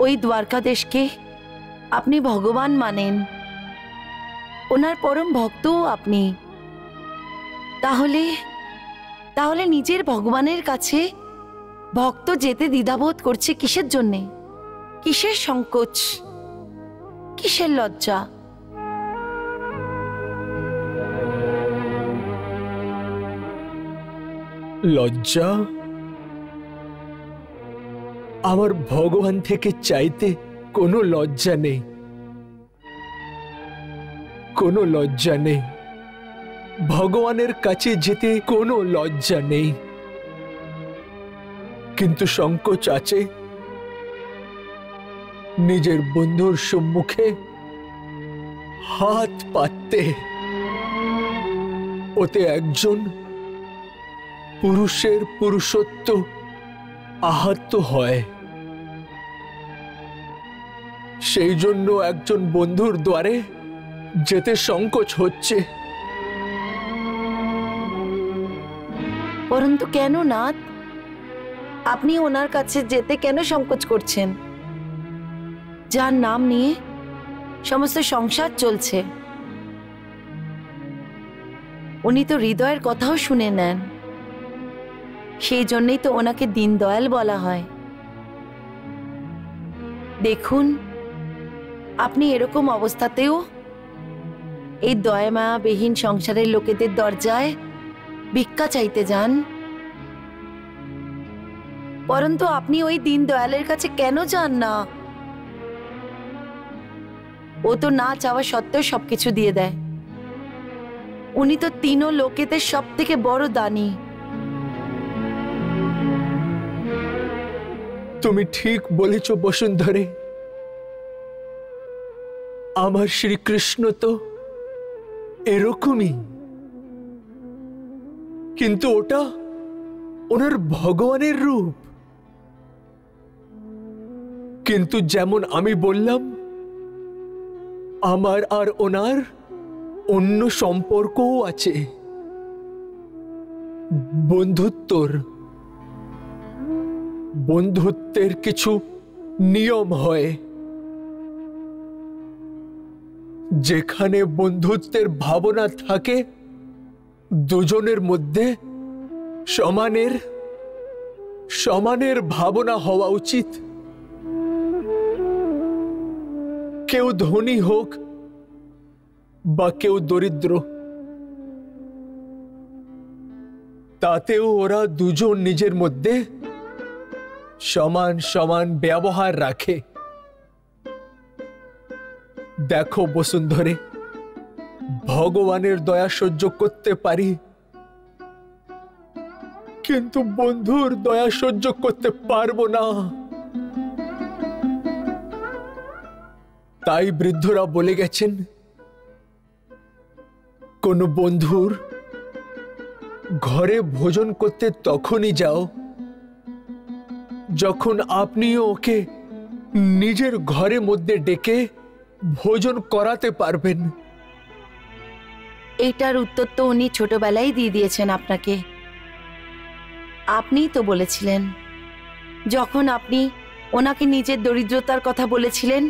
ওই দ্বারকাদেশকে আপনি ভগবান মানেন, ওনার পরম ভক্তও আপনি। তাহলে তাহলে নিজের ভগবানের কাছে ভক্ত যেতে দ্বিধাবোধ করছে কিসের জন্যে? কিসের সংকোচ, কিসের লজ্জা? লজ্জা? আমার ভগবান থেকে চাইতে কোনো লজ্জা নেই, কোনো লজ্জা নেই। ভগবানের কাছে যেতে কোনো লজ্জা নেই, কিন্তু সংকোচ আছে নিজের বন্ধুর সম্মুখে হাত পাততে। ওতে একজন পুরুষের পুরুষত্ব আহত হয়। সেই জন্য একজন বন্ধুর দ্বারে যেতে সংকোচ হচ্ছে। পরন্তু কেন নাথ, আপনি ওনার কাছে যেতে কেন সংকোচ করছেন, যার নাম নিয়ে সমস্ত সংসার চলছে? উনি তো হৃদয়ের কথাও শুনে নেন, সেই জন্যই তো ওনাকে দীনদয়াল বলা হয়। দেখুন, আপনি এরকম অবস্থাতেও এই দয়ামায়াবিহীন সংসারের লোকেদের দরজায় ভিক্ষা চাইতে যান, পরন্তু আপনি ওই দীনদয়ালের কাছে কেন যান না? ও তো না চাওয়া সত্ত্বেও সবকিছু দিয়ে দেয়। উনি তো তিনও লোকেদের সব থেকে বড় দানী। তুমি ঠিক বলেছ বসুন্ধরে। আমার শ্রীকৃষ্ণ তো এরকমই, কিন্তু ওটা ওনার ভগবানের রূপ। কিন্তু যেমন আমি বললাম, আমার আর ওনার অন্য সম্পর্কও আছে, বন্ধুত্বর। বন্ধুত্বের কিছু নিয়ম হয়, যেখানে বন্ধুত্বের ভাবনা থাকে দুজনের মধ্যে সমানের ভাবনা হওয়া উচিত। কেউ ধনী হোক বা কেউ দরিদ্র, তাতেও ওরা দুজন নিজের মধ্যে সমান সমান ব্যবহার রাখে। দেখো বসুন্ধরে, ভগবানের দয়া সহ্য করতে পারি, কিন্তু বন্ধুর দয়া সহ্য করতে পারবো না। তাই বৃদ্ধরা বলে গেছেন, কোন বন্ধুর ঘরে ভোজন করতে তখনই যাও যখন আপনিও ওকে নিজের ঘরের মধ্যে ডেকে ভোজন করাতে পারবেন। এইটার উত্তর তো উনি ছোটবেলায় দিয়ে দিয়েছেন আপনাকে। আপনিই তো বলেছিলেন, যখন আপনি ওনাকে নিজের দরিদ্রতার কথা বলেছিলেন,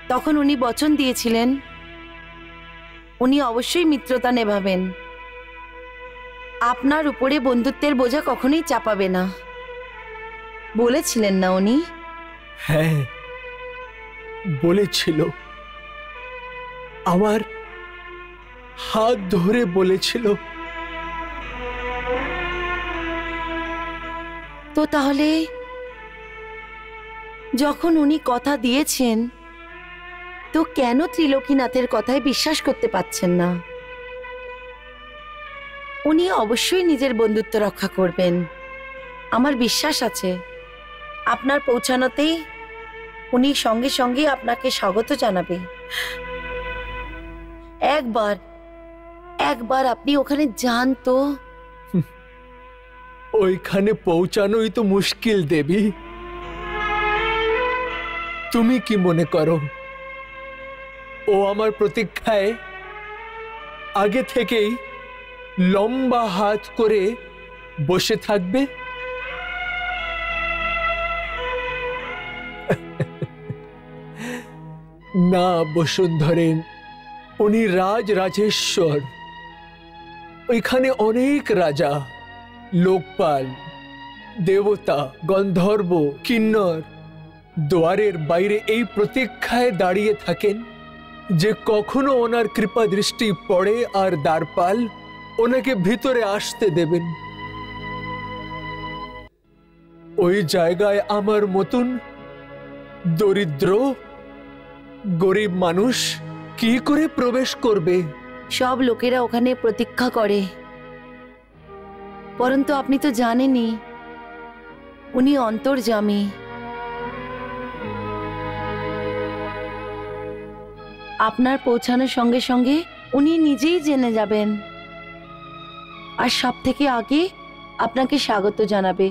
তখন উনি বচন দিয়েছিলেন উনি অবশ্যই মিত্রতা নেভাবেন, আপনার উপরে বন্ধুত্বের বোঝা কখনোই চাপাবে না। বলেছিলেন না উনি? হ্যাঁ, বলেছিল। আমার হাত ধরে বলেছিল। তো তাহলে যখন উনি কথা দিয়েছেন, তো কেন ত্রিলোকীনাথের কথায় বিশ্বাস করতে পারছেন না? উনি অবশ্যই নিজের বন্ধুত্ব রক্ষা করবেন, আমার বিশ্বাস আছে। আপনার পৌঁছানোতেই উনি সঙ্গে সঙ্গে আপনাকে স্বাগত জানাবে। একবার আপনি ওখানে যান তো। ওইখানে পৌঁছানোই তো মুশকিল দেবী। তুমি কি মনে করো ও আমার প্রতীক্ষায় আগে থেকেই লম্বা হাত করে বসে থাকবে? না বসুন্ধরেন, উনি রাজরাজেশ্বর। ওইখানে অনেক রাজা, লোকপাল, দেবতা, গন্ধর্ব, কিন্নর দ্বারের বাইরে এই প্রতীক্ষায় দাঁড়িয়ে থাকেন যে কখনো ওনার কৃপা দৃষ্টি পড়ে আর দ্বারপাল ওনাকে ভিতরে আসতে দেবেন। ওই জায়গায় আমার মতন দরিদ্র গরিব মানুষ কি করে প্রবেশ করবে? সব লোকেরা ওখানে প্রতীক্ষা করে, পরন্তু আপনি তো জানেনই উনি অন্তর্যামী। আপনার পৌঁছানোর সঙ্গে সঙ্গে উনি নিজেই জেনে যাবেন, আর সব থেকে আগে আপনাকে স্বাগত জানাবে।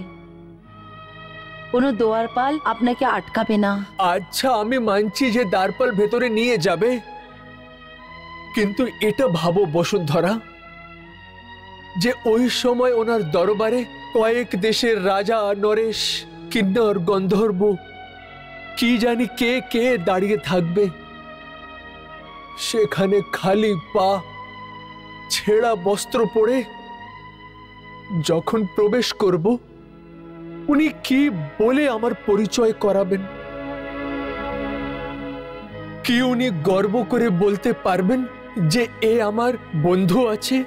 কোনো দোয়ারপাল আপনাকে আটকাবে না। আচ্ছা, আমি মানছি যে দ্বারপাল ভেতরে নিয়ে যাবে, কিন্তু এটা ভাবো বসুন্ধরা, যে ওই সময় ওনার দরবারে কয়েক দেশের রাজা, নরেশ, কিন্নর, গন্ধর্ব, কি জানি কে কে দাঁড়িয়ে থাকবে। সেখানে খালি পা, ছেঁড়া বস্ত্র পরে যখন প্রবেশ করব, উনি কি বলে আমার পরিচয় করাবেন? কি উনি গর্ব করে বলতে পারবেন যে এ আমার বন্ধু আছে?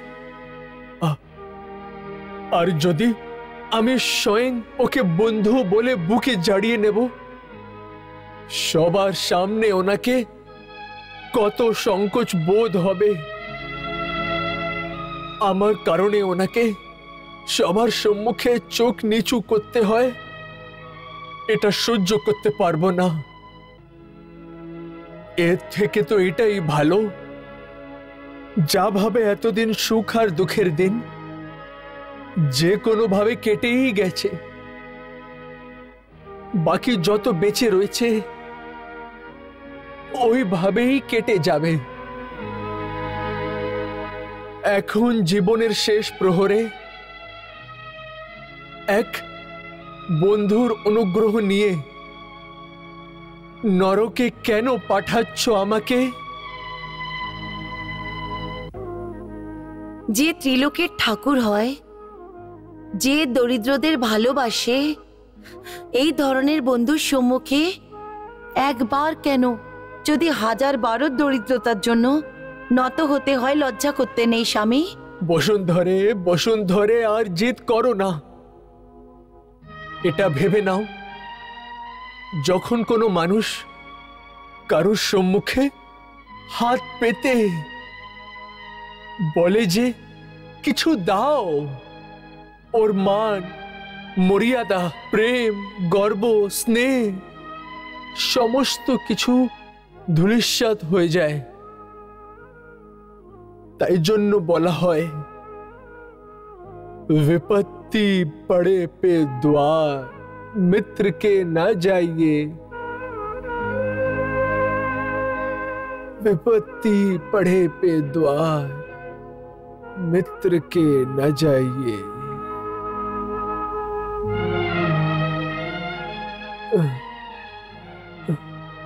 আর যদি আমি স্বয়ং ওকে বন্ধু বলে বুকে জড়িয়ে নেব, সবার সামনে ওনাকে কত সংকোচ বোধ হবে। আমার কারণে ওনাকে সবার সম্মুখে চোখ নিচু করতে হয়, এটা সহ্য করতে পারবো না। এর থেকে তো এটাই ভালো, যা ভাবে এতদিন সুখ আর দুঃখের দিন যে কোনো ভাবে কেটেই গেছে, বাকি যত বেঁচে রয়েছে ওইভাবেই কেটে যাবে। এখন জীবনের শেষ প্রহরে এক বন্ধুর অনুগ্রহ নিয়ে নরকে কেন পাঠাচ্ছ আমাকে? যে ত্রিলোকের ঠাকুর হয়, যে দরিদ্রদের ভালোবাসে, এই ধরনের বন্ধুর সম্মুখে একবার কেন, যদি 1000 দরিদ্রতার জন্য নত হতে হয়, লজ্জা করতে নেই স্বামী? বসুন্ধরে আর জিদ করো না। এটা ভেবে নাও, যখন কোনো মানুষ কারুর সম্মুখে হাত পেতে বলে যে কিছু দাও, ওর মান, মর্যাদা, প্রেম, গর্ব, স্নেহ সমস্ত কিছু ধূলিসাৎ হয়ে যায়। তাই জন্য বলা হয়, विपत्ति पड़े पे द्वार मित्र के न जाइए। विपत्ति पड़े पे द्वार मित्र के न जाइए।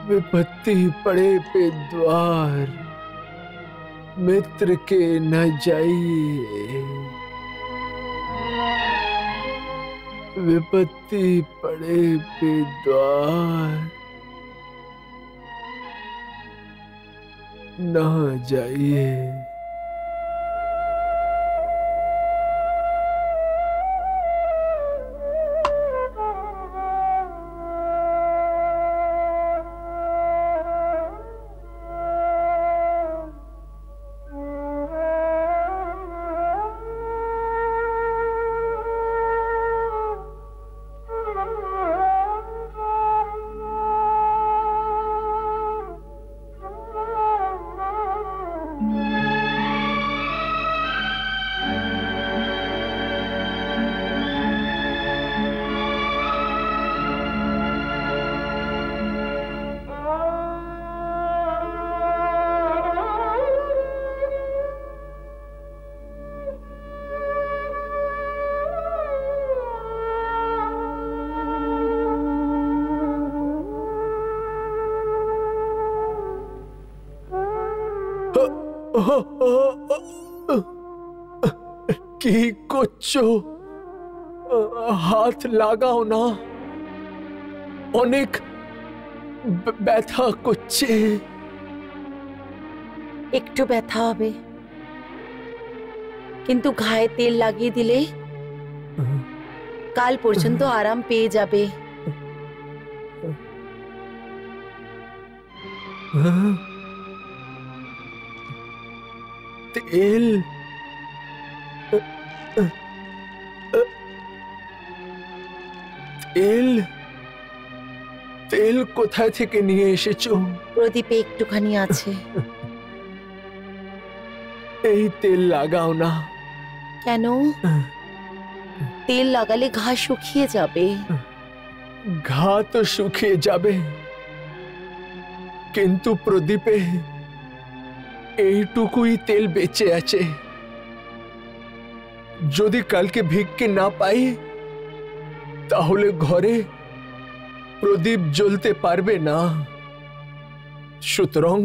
विपत्ति पड़े पे द्वार मित्र के न जाइए। विपत्ति पड़े पे द्वार न जाइए। কি করছো? হাত লাগাও না, অনেক ব্যথা করছে। একটু ব্যথা হবে, কিন্তু ঘায়ে তেল লাগিয়ে দিলে কাল পর্যন্ত আরাম পেয়ে যাবে। তেল? তেল? তেল কোথায় থেকে নিয়ে এসেছো? প্রদীপে একটুখানি আছে। এই তেল লাগাও না। কেন? তেল লাগালে ঘা শুকিয়ে যাবে। ঘা তো শুকিয়ে যাবে, কিন্তু প্রদীপে এইটুকুই তেল বেঁচে আছে। যদি কালকে ভিক্ষে না পাই, তাহলে ঘরে প্রদীপ জ্বলতে পারবে না। সুতরাং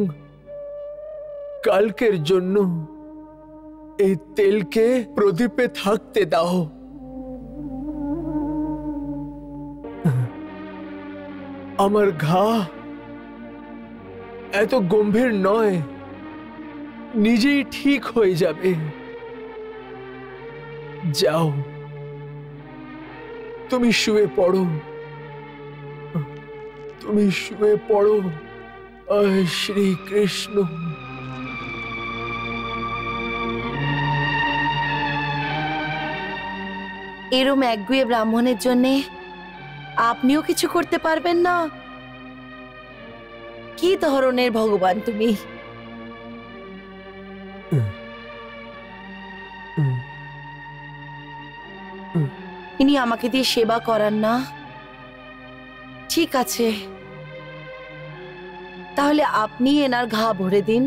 কালকের জন্য এই তেলকে প্রদীপে থাকতে দাও। আমার ঘা এত গম্ভীর নয়, নিজেই ঠিক হয়ে যাবে। যাও, তুমি শুয়ে পড়ো, তুমি শুয়ে পড়ো। শ্রীকৃষ্ণ। এরম একগুঁয়ে ব্রাহ্মণের জন্যে আপনিও কিছু করতে পারবেন না? কি ধরনের ভগবান তুমি? ইনি আমাকে দিয়ে সেবা করান না? ঠিক আছে, তাহলে আপনি এনার ঘা ভরে দিন।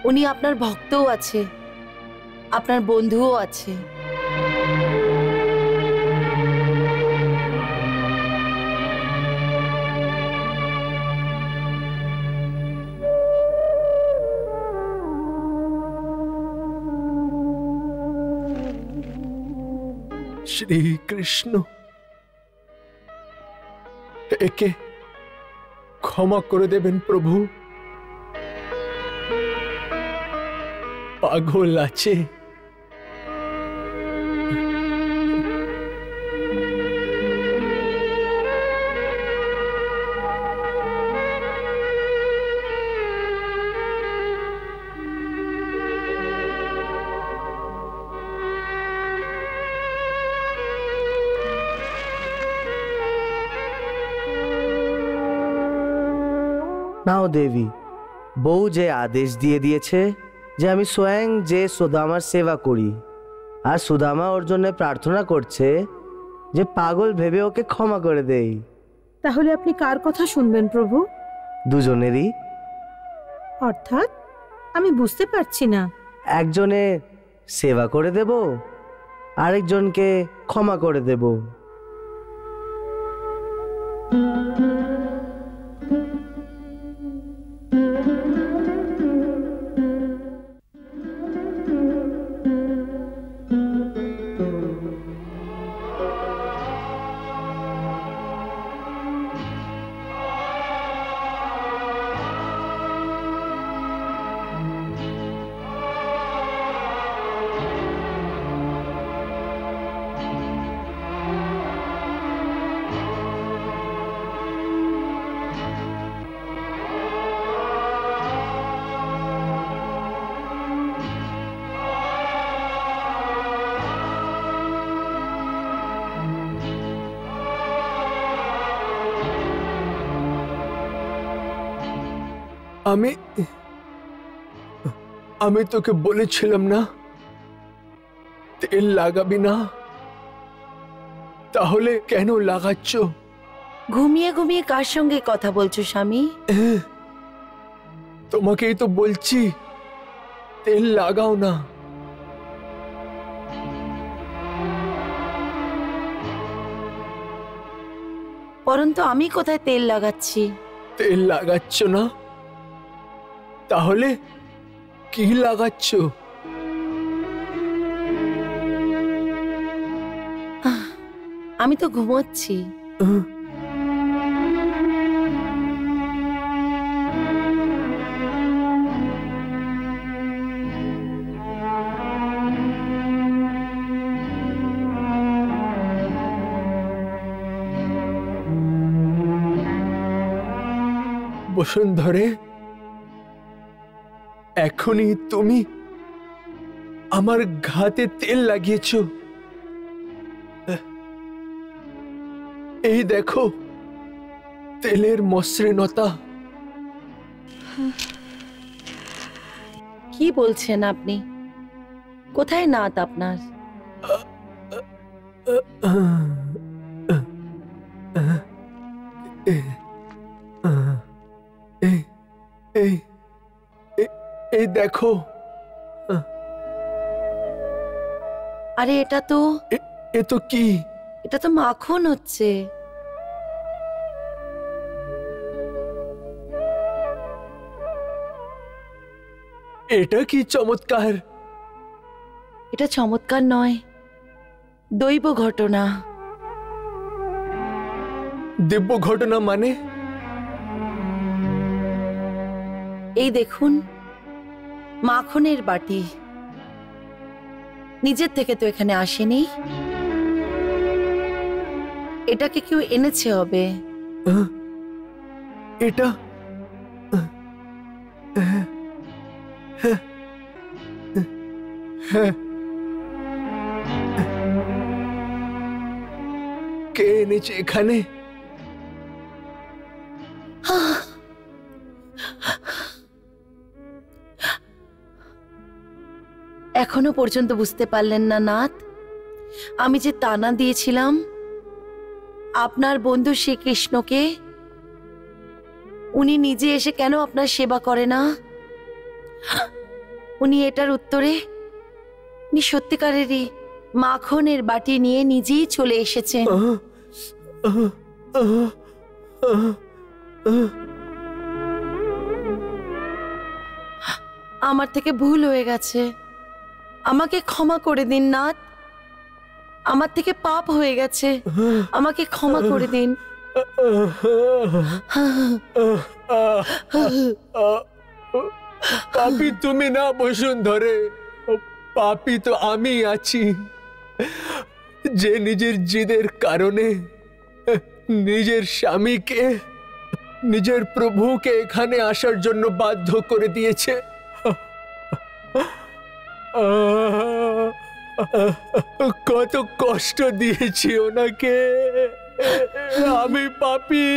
উনি আপনার ভক্তও আছে, আপনার বন্ধুও আছে। শ্রীকৃষ্ণ, একে ক্ষমা করে দেবেন প্রভু। পাগল আছে। নাও দেবী, বউ যে আদেশ দিয়ে দিয়েছে যে আমি স্বয়ং যে সুদামার সেবা করি, আর সুদামা ওর জন্য প্রার্থনা করছে যে পাগল ভেবে ওকে ক্ষমা করে দেই। তাহলে আপনি কার কথা শুনবেন প্রভু? দুজনেরই। অর্থাৎ আমি বুঝতে পারছি না। একজনে সেবা করে দেব, আরেকজনকে ক্ষমা করে দেব। আমি তোকে বলেছিলাম না তেল লাগাবি না, তাহলে কেন লাগাচ্ছ? ঘুমিয়ে ঘুমিয়ে কার সঙ্গে কথা বলছো স্বামী? তোমাকেই তো বলছি তেল লাগাও না। পরন্তু আমি কোথায় তেল লাগাচ্ছি? তেল লাগাচ্ছ না, তাহলে কি লাগাচ্ছ? আমি তো ঘুমোচ্ছি। বসুন্ধরে, এখনই তুমি আমার ঘাতে তেল লাগিয়েছ। এই দেখো তেলের মসৃণতা। কি বলছেন আপনি? কোথায় নাত আপনার? এই দেখো। আরে এটা তো এ তো কি? এটা তো মাখন হচ্ছে। এটা কি চমৎকার! এটা চমৎকার নয়, দৈব ঘটনা। দিব্য ঘটনা মানে? এই দেখুন, মাখনের বাটি নিজের থেকে তো এখানে আসেনি, এটাকে কেউ এনেছে হবে। এটা কে এনেছে এখানে? এখনো পর্যন্ত বুঝতে পারলেন না নাথ? আমি যে তানা দিয়েছিলাম আপনার বন্ধু শ্রীকৃষ্ণকে, উনি নিজে এসে কেন আপনার সেবা করে না? উনি এটার উত্তরে উনি সত্যিকারেরই মাখনের বাটি নিয়ে নিজেই চলে এসেছেন। আমার থেকে ভুল হয়ে গেছে, আমাকে ক্ষমা করে দিন নাথ। আমার থেকে পাপ হয়ে গেছে, আমাকে ক্ষমা করে দিন। পাপী তুমি না বসুন্ধরে, পাপী তো আমি আছি, যে নিজের জিদের কারণে নিজের স্বামীকে, নিজের প্রভুকে এখানে আসার জন্য বাধ্য করে দিয়েছে। কত কষ্ট দিয়েছি ওনাকে, আমি পাপী,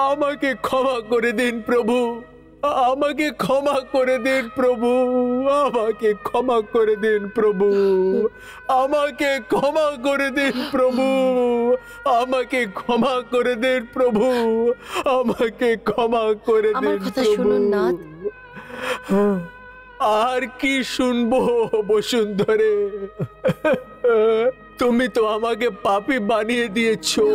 আমাকে ক্ষমা করে দিন প্রভু, আমাকে ক্ষমা করে দিন প্রভু, আমাকে ক্ষমা করে দিন প্রভু, আমাকে ক্ষমা করে দিন প্রভু, আমাকে ক্ষমা করে দিন প্রভু, আমাকে ক্ষমা করে দিন। আমার কথা শুনুন নাথ। আর কি শুনবো বসুন্ধরে? তুমি তো আমাকে পাপী বানিয়ে দিয়েছো।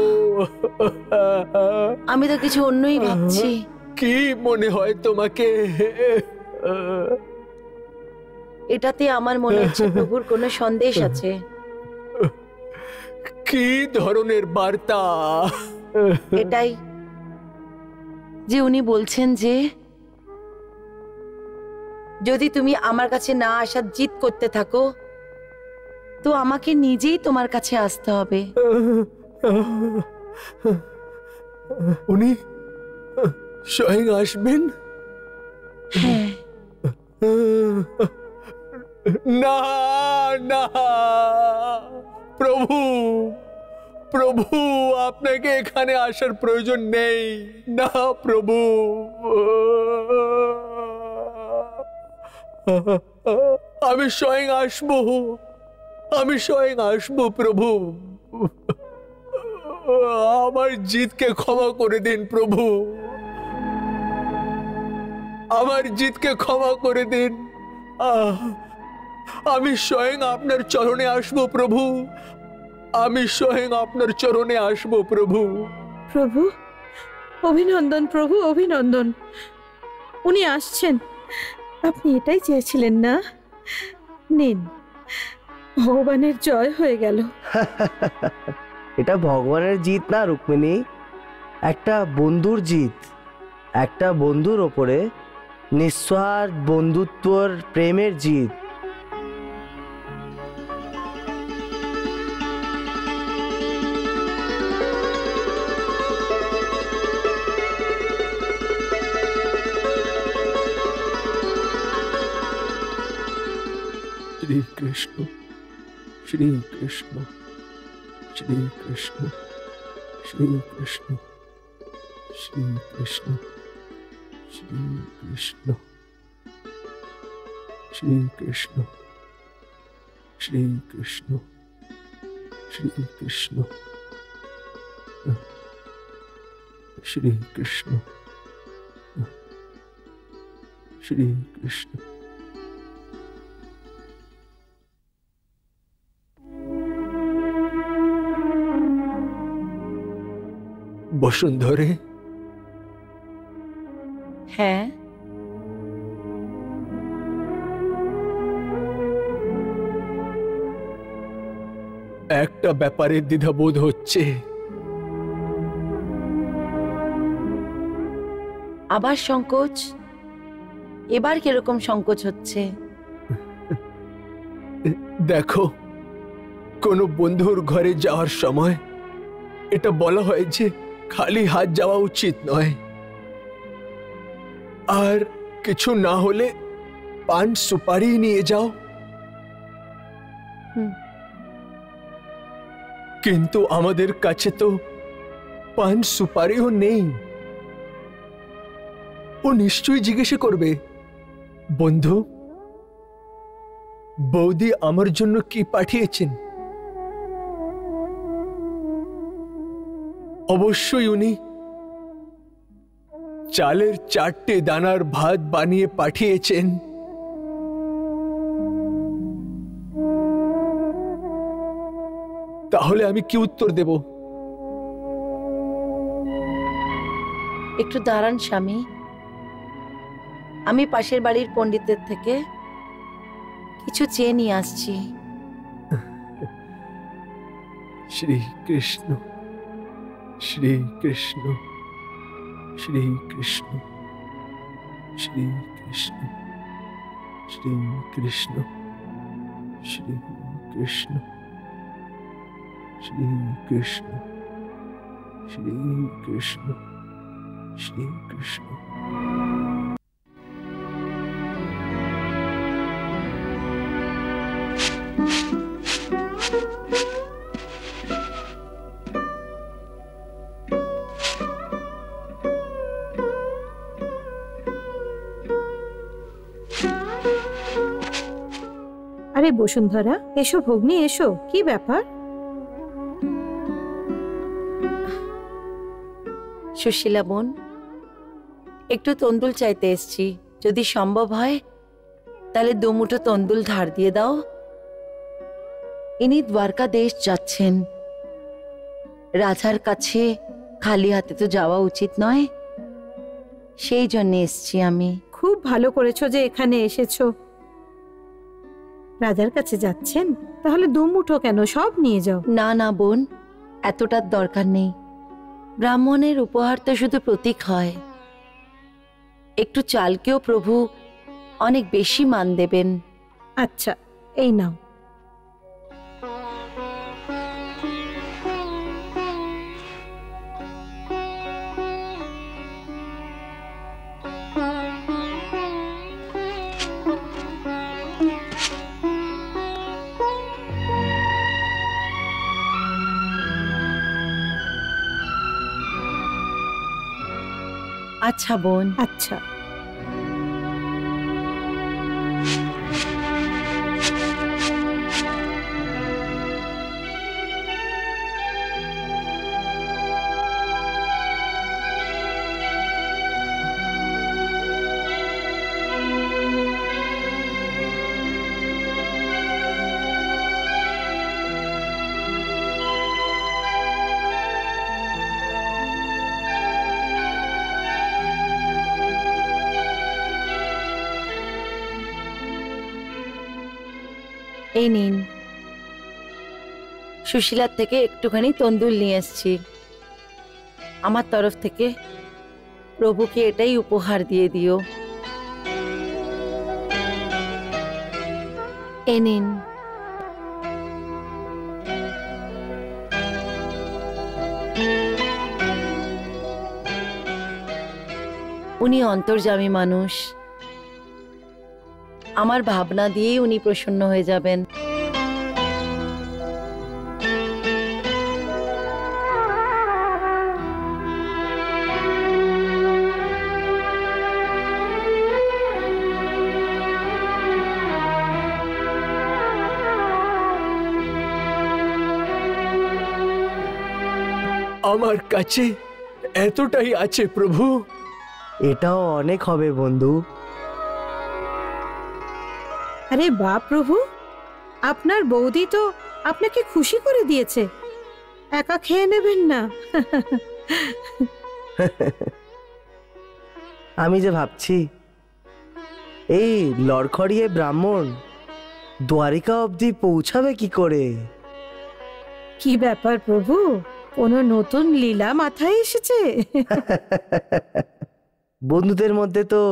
আমি তো কিছু অন্যই ভাবছি। কি মনে হয় তোমাকে? এটাতে আমার মনে হচ্ছে প্রভুর কোনো সন্দেশ আছে। কি ধরনের বার্তা? এটাই যে উনি বলছেন যে যদি তুমি আমার কাছে না আসার জিদ করতে থাকো, তো আমাকে নিজেই তোমার কাছে আসতে হবে। উনি স্বয়ং আসবেন? হ্যাঁ। না না প্রভু, প্রভু আপনাকে এখানে আসার প্রয়োজন নেই। না প্রভু, আমি স্বয়ং আসবো, আমি স্বয়ং আসবো প্রভু। আমার জিদকে ক্ষমা করে দিন প্রভু, আমার জিদকে ক্ষমা করে দিন। আমি স্বয়ং আপনার চরণে আসবো প্রভু, আমি স্বয়ং আপনার চরণে আসবো প্রভু। প্রভু অভিনন্দন, প্রভু অভিনন্দন, উনি আসছেন। আপনি এটাই চেয়েছিলেন না? নিন, ভগবানের জয় হয়ে গেল। এটা ভগবানের জিত না রুক্মিণী, একটা বন্ধুর জিত। একটা বন্ধুর ওপরে নিঃস্বার্থ বন্ধুত্বর প্রেমের জিত। श्री कृष्ण श्री कृष्ण श्री कृष्ण श्री कृष्ण श्री कृष्ण श्री कृष्ण श्री कृष्ण श्री कृष्ण श्री कृष्ण श्री कृष्ण श्री कृष्ण। বসুন্ধরে, হ্যাঁ, একটা ব্যাপারে দ্বিধাবোধ হচ্ছে। আবার সংকোচ? এবার কিরকম সংকোচ হচ্ছে? দেখো, কোনো বন্ধুর ঘরে যাওয়ার সময় এটা বলা হয় যে খালি হাত যাওয়া উচিত নয়, আর কিছু না হলে পান সুপারি নিয়ে যাও। কিন্তু আমাদের কাছে তো পান সুপারিও নেই। ও নিশ্চয়ই জিজ্ঞেস করবে, বন্ধু, বৌদি আমার জন্য কি পাঠিয়েছেন? অবশ্যই উনি চালের 4টে দানার ভাত বানিয়ে পাঠিয়েছেন। তাহলে আমি কি উত্তর দেব? একটু দাঁড়ান স্বামী, আমি পাশের বাড়ির পণ্ডিতের থেকে কিছু চেয়ে নিয়ে আসছি। শ্রী কৃষ্ণ, শ্রী কৃষ্ণ, শ্রী কৃষ্ণ, শ্রী কৃষ্ণ, শ্রী কৃষ্ণ, শ্রী কৃষ্ণ, শ্রী কৃষ্ণ, শ্রী কৃষ্ণ, শ্রী কৃষ্ণ। আরে বসুন্ধরা, এসো ভগ্নী, এসো। কি ব্যাপার? সুশীলা বোন, একটু তন্দুল চাইতে এসছি, যদি সম্ভব হয় তাহলে 2 মুঠো তন্দুল ধার দিয়ে দাও। ইনি দ্বারকা দেশ যাচ্ছেন, রাজার কাছে খালি হাতে তো যাওয়া উচিত নয়, সেই জন্য এসছি আমি। খুব ভালো করেছো যে এখানে এসেছো। রাজার কাছে যাচ্ছেন, তাহলে 2 মুঠো কেন, সব নিয়ে যাও। না না বোন, এতটার দরকার নেই। ব্রাহ্মণের উপহার তো শুধু প্রতীক হয়, একটু চালকেও প্রভু অনেক বেশি মান দেবেন। আচ্ছা, এই নাও। আচ্ছা বোন। আচ্ছা, এই নিন, সুশীলার থেকে একটুখানি তন্দুল নিয়ে এসছি। আমার তরফ থেকে প্রভুকে এটাই উপহার দিয়ে দিও। এই নিন। উনি অন্তর্যামী মানুষ, আমার ভাবনা দিয়েই উনি প্রসন্ন হয়ে যাবেন। আমার কাছে এতটাই আছে প্রভু। এটাও অনেক হবে বন্ধু। আরে বাহ প্রভু, আপনার বৌদি তো আপনাকে খুশি করে দিয়েছে, একা খেয়ে নেবেন না। আমি যে ভাবছি, এই লড়খড়িয়ে ব্রাহ্মণ দ্বারিকা অবধি পৌঁছাবে কি করে? কি ব্যাপার প্রভু, কোনো নতুন লীলা মাথায় এসেছে? বন্ধুদের মধ্যে তো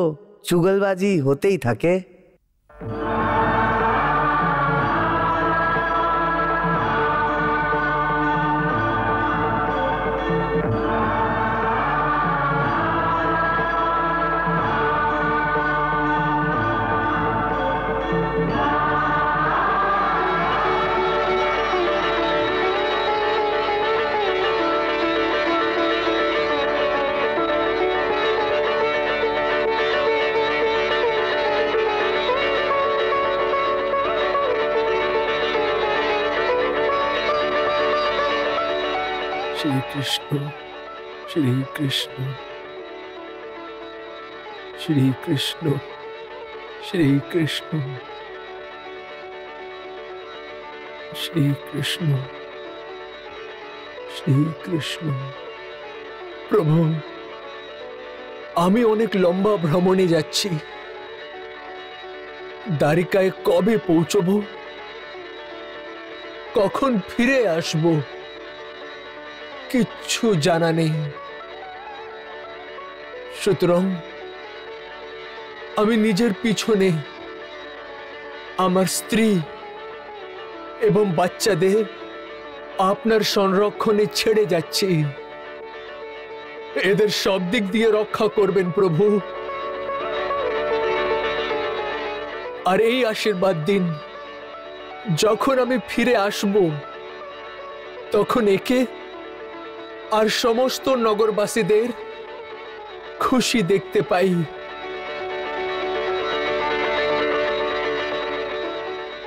চুগলবাজি হতেই থাকে। শ্রীকৃষ্ণ শ্রীকৃষ্ণ শ্রীকৃষ্ণ শ্রীকৃষ্ণ শ্রীকৃষ্ণ শ্রীকৃষ্ণ। প্রভু, আমি অনেক লম্বা ভ্রমণে যাচ্ছি। দ্বারিকায় কবে পৌঁছবো, কখন ফিরে আসবো, কিচ্ছু জানা নেই। সুতরাং আমি নিজের পিছনে আমার স্ত্রী এবং বাচ্চাদের আপনার সংরক্ষণে ছেড়ে যাচ্ছি। এদের সব দিক দিয়ে রক্ষা করবেন প্রভু, আর এই আশীর্বাদ দিন যখন আমি ফিরে আসব তখন একে আর সমস্ত নগরবাসীদের খুশি দেখতে পাই।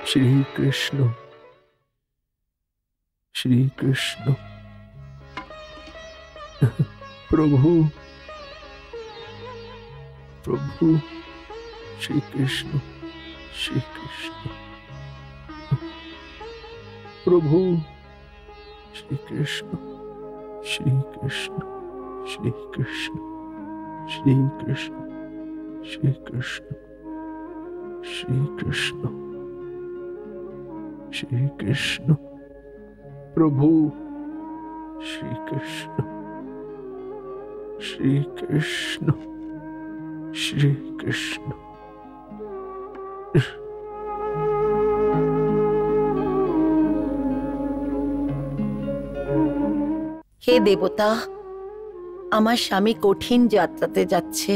শ্রীকৃষ্ণ শ্রীকৃষ্ণ। প্রভু প্রভু শ্রীকৃষ্ণ শ্রীকৃষ্ণ। প্রভু শ্রীকৃষ্ণ শ্রীকৃষ্ণ শ্রীকৃষ্ণ শ্রীকৃষ্ণ শ্রীকৃষ্ণ শ্রীকৃষ্ণ শ্রীকৃষ্ণ। প্রভু শ্রীকৃষ্ণ শ্রীকৃষ্ণ শ্রীকৃষ্ণ। হে দেবতা, আমার স্বামী কঠিন যাত্রাতে যাচ্ছে,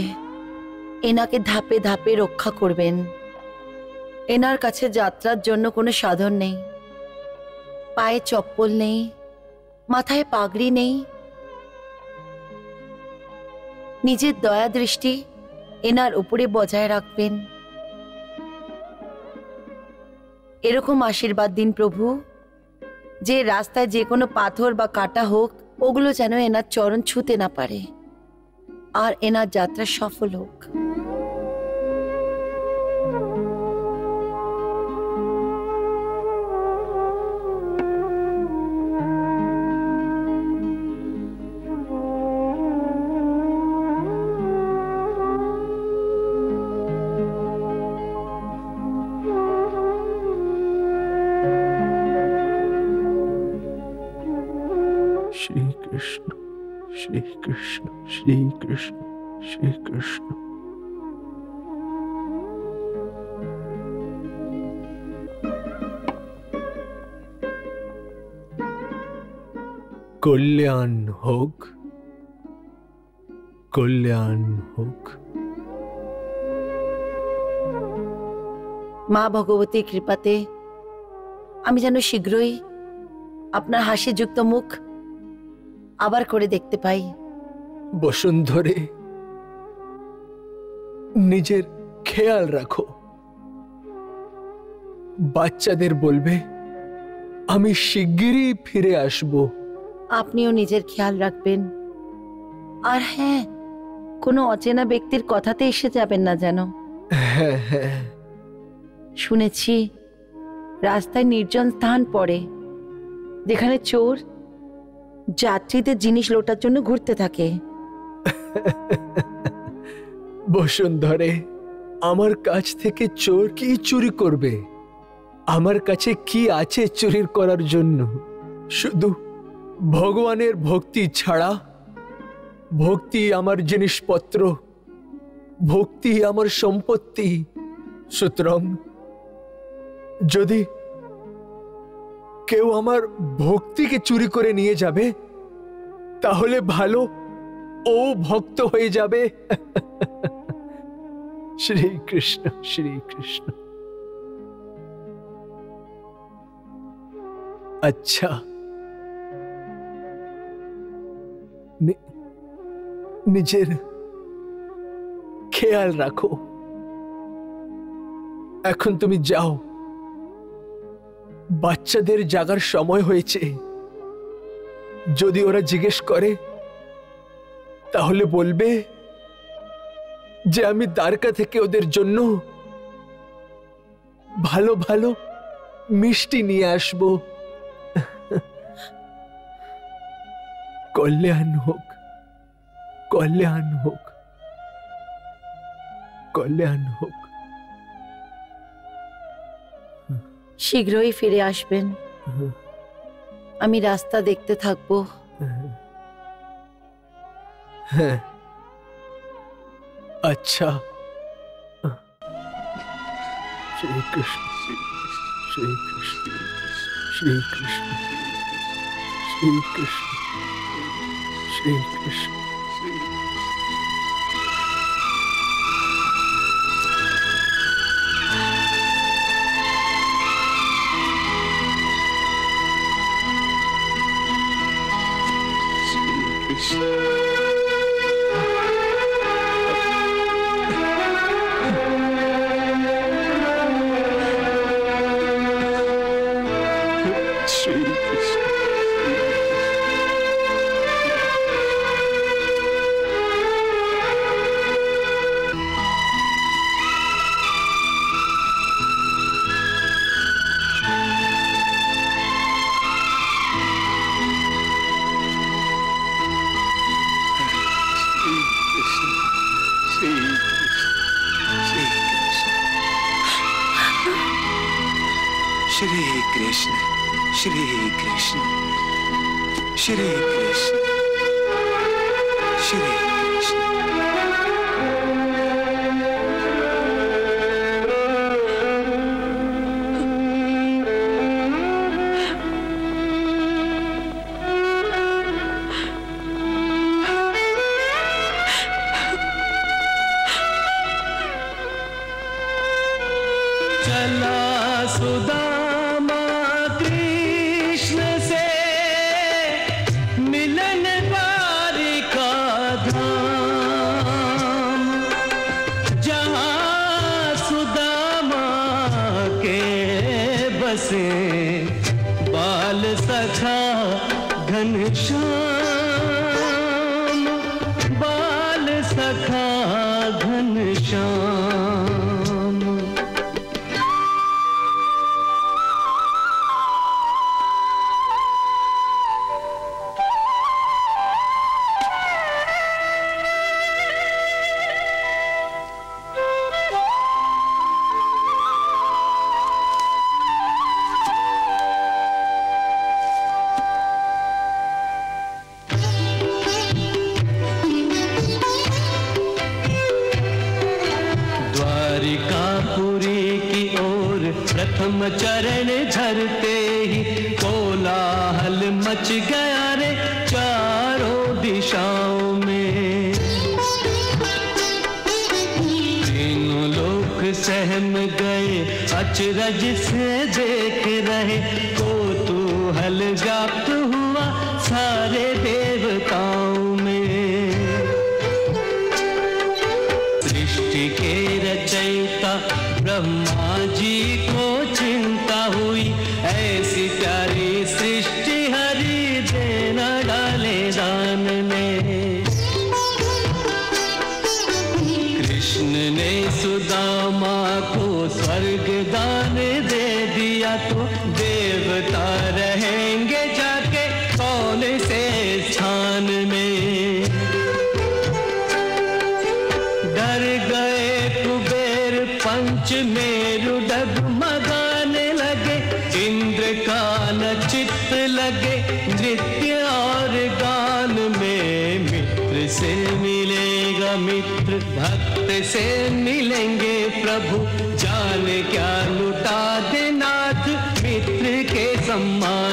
এনাকে ধাপে ধাপে রক্ষা করবেন। এনার কাছে যাত্রার জন্য কোনো সাধন নেই, পায়ে চপ্পল নেই, মাথায় পাগড়ি নেই। নিজের দয়া দৃষ্টি এনার উপরে বজায় রাখবেন, এরকম আশীর্বাদ দিন প্রভু যে রাস্তায় যে কোনো পাথর বা কাটা হোক ওগুলো যেন এনার চরণ ছুঁতে না পারে, আর এনার যাত্রা সফল হোক। শ্রীকৃষ্ণ শ্রীকৃষ্ণ শ্রীকৃষ্ণ শ্রীকৃষ্ণ। কল্যাণ হোক কল্যাণ হোক। মা ভগবতীর কৃপাতে আমি যেন শীঘ্রই আপনার হাসিযুক্ত মুখ আবার করে দেখতে পাই। বসুন্ধরে, নিজের খেয়াল রাখো, বাচ্চাদের বলবে আমি শিগগিরই ফিরে আসব। আপনিও নিজের খেয়াল রাখবেন, আর হ্যাঁ, কোনো অচেনা ব্যক্তির কথাতে এসে যাবেন না যেন। হ্যাঁ হ্যাঁ, শুনেছি রাস্তায় নির্জন স্থান পড়ে যেখানে চোর যাত্রীদের জিনিস লোটার জন্য ঘুরতে থাকে। বসুন্ধরে, আমার কাছ থেকে চোর কি চুরি করবে? আমার কাছে কি আছে চুরি করার জন্য? শুধু ভগবানের ভক্তি ছাড়া, ভক্তি আমার জিনিসপত্র, ভক্তি আমার সম্পত্তি। সুতরাং যদি কেউ আমার ভক্তিকে চুরি করে নিয়ে যাবে, তাহলে ভালো, ও ভক্ত হয়ে যাবে। শ্রীকৃষ্ণ শ্রীকৃষ্ণ। আচ্ছা, নিজের খেয়াল রাখো। এখন তুমি যাও, বাচ্চাদের জাগার সময় হয়েছে। যদি ওরা জিজ্ঞেস করে তাহলে বলবে যে আমি দ্বারকা থেকে ওদের জন্য ভালো ভালো মিষ্টি নিয়ে আসব। কল্যাণ হোক, কল্যাণ হোক, কল্যাণ হোক। শীঘ্রই ফিরে আসবেন। আমি রাস্তা দেখতে থাকবো। হ্যাঁ, আচ্ছা। শ্রীকৃষ্ণ শ্রীকৃষ্ণ শ্রীকৃষ্ণ শ্রীকৃষ্ণ শ্রীকৃষ্ণ। चरण झरते ही कोलाहल मच गया रे चारों दिशाओं में। तीनों लोग सहम गए, अचरज से देख रहे, कौतूहल व्याप्त हुआ सारे देवताओं में। सृष्टि के रचयिता ब्रह्मा जी को चिंता हुई, ऐसी प्यारी सृष्टि हरि देना डाले दान में। कृष्ण ने सुदामा को स्वर्ग दान दे दिया, तो देवता रहेंगे जाके कौन से स्थान में। डर गए कुबेर पंच मेरु डगमगाने लगे, इंद्र का न चित्त लगे, से मिलेगा मित्र, भक्त से मिलेंगे प्रभु, जाने क्या लुटा दे नाथ मित्र के सम्मान।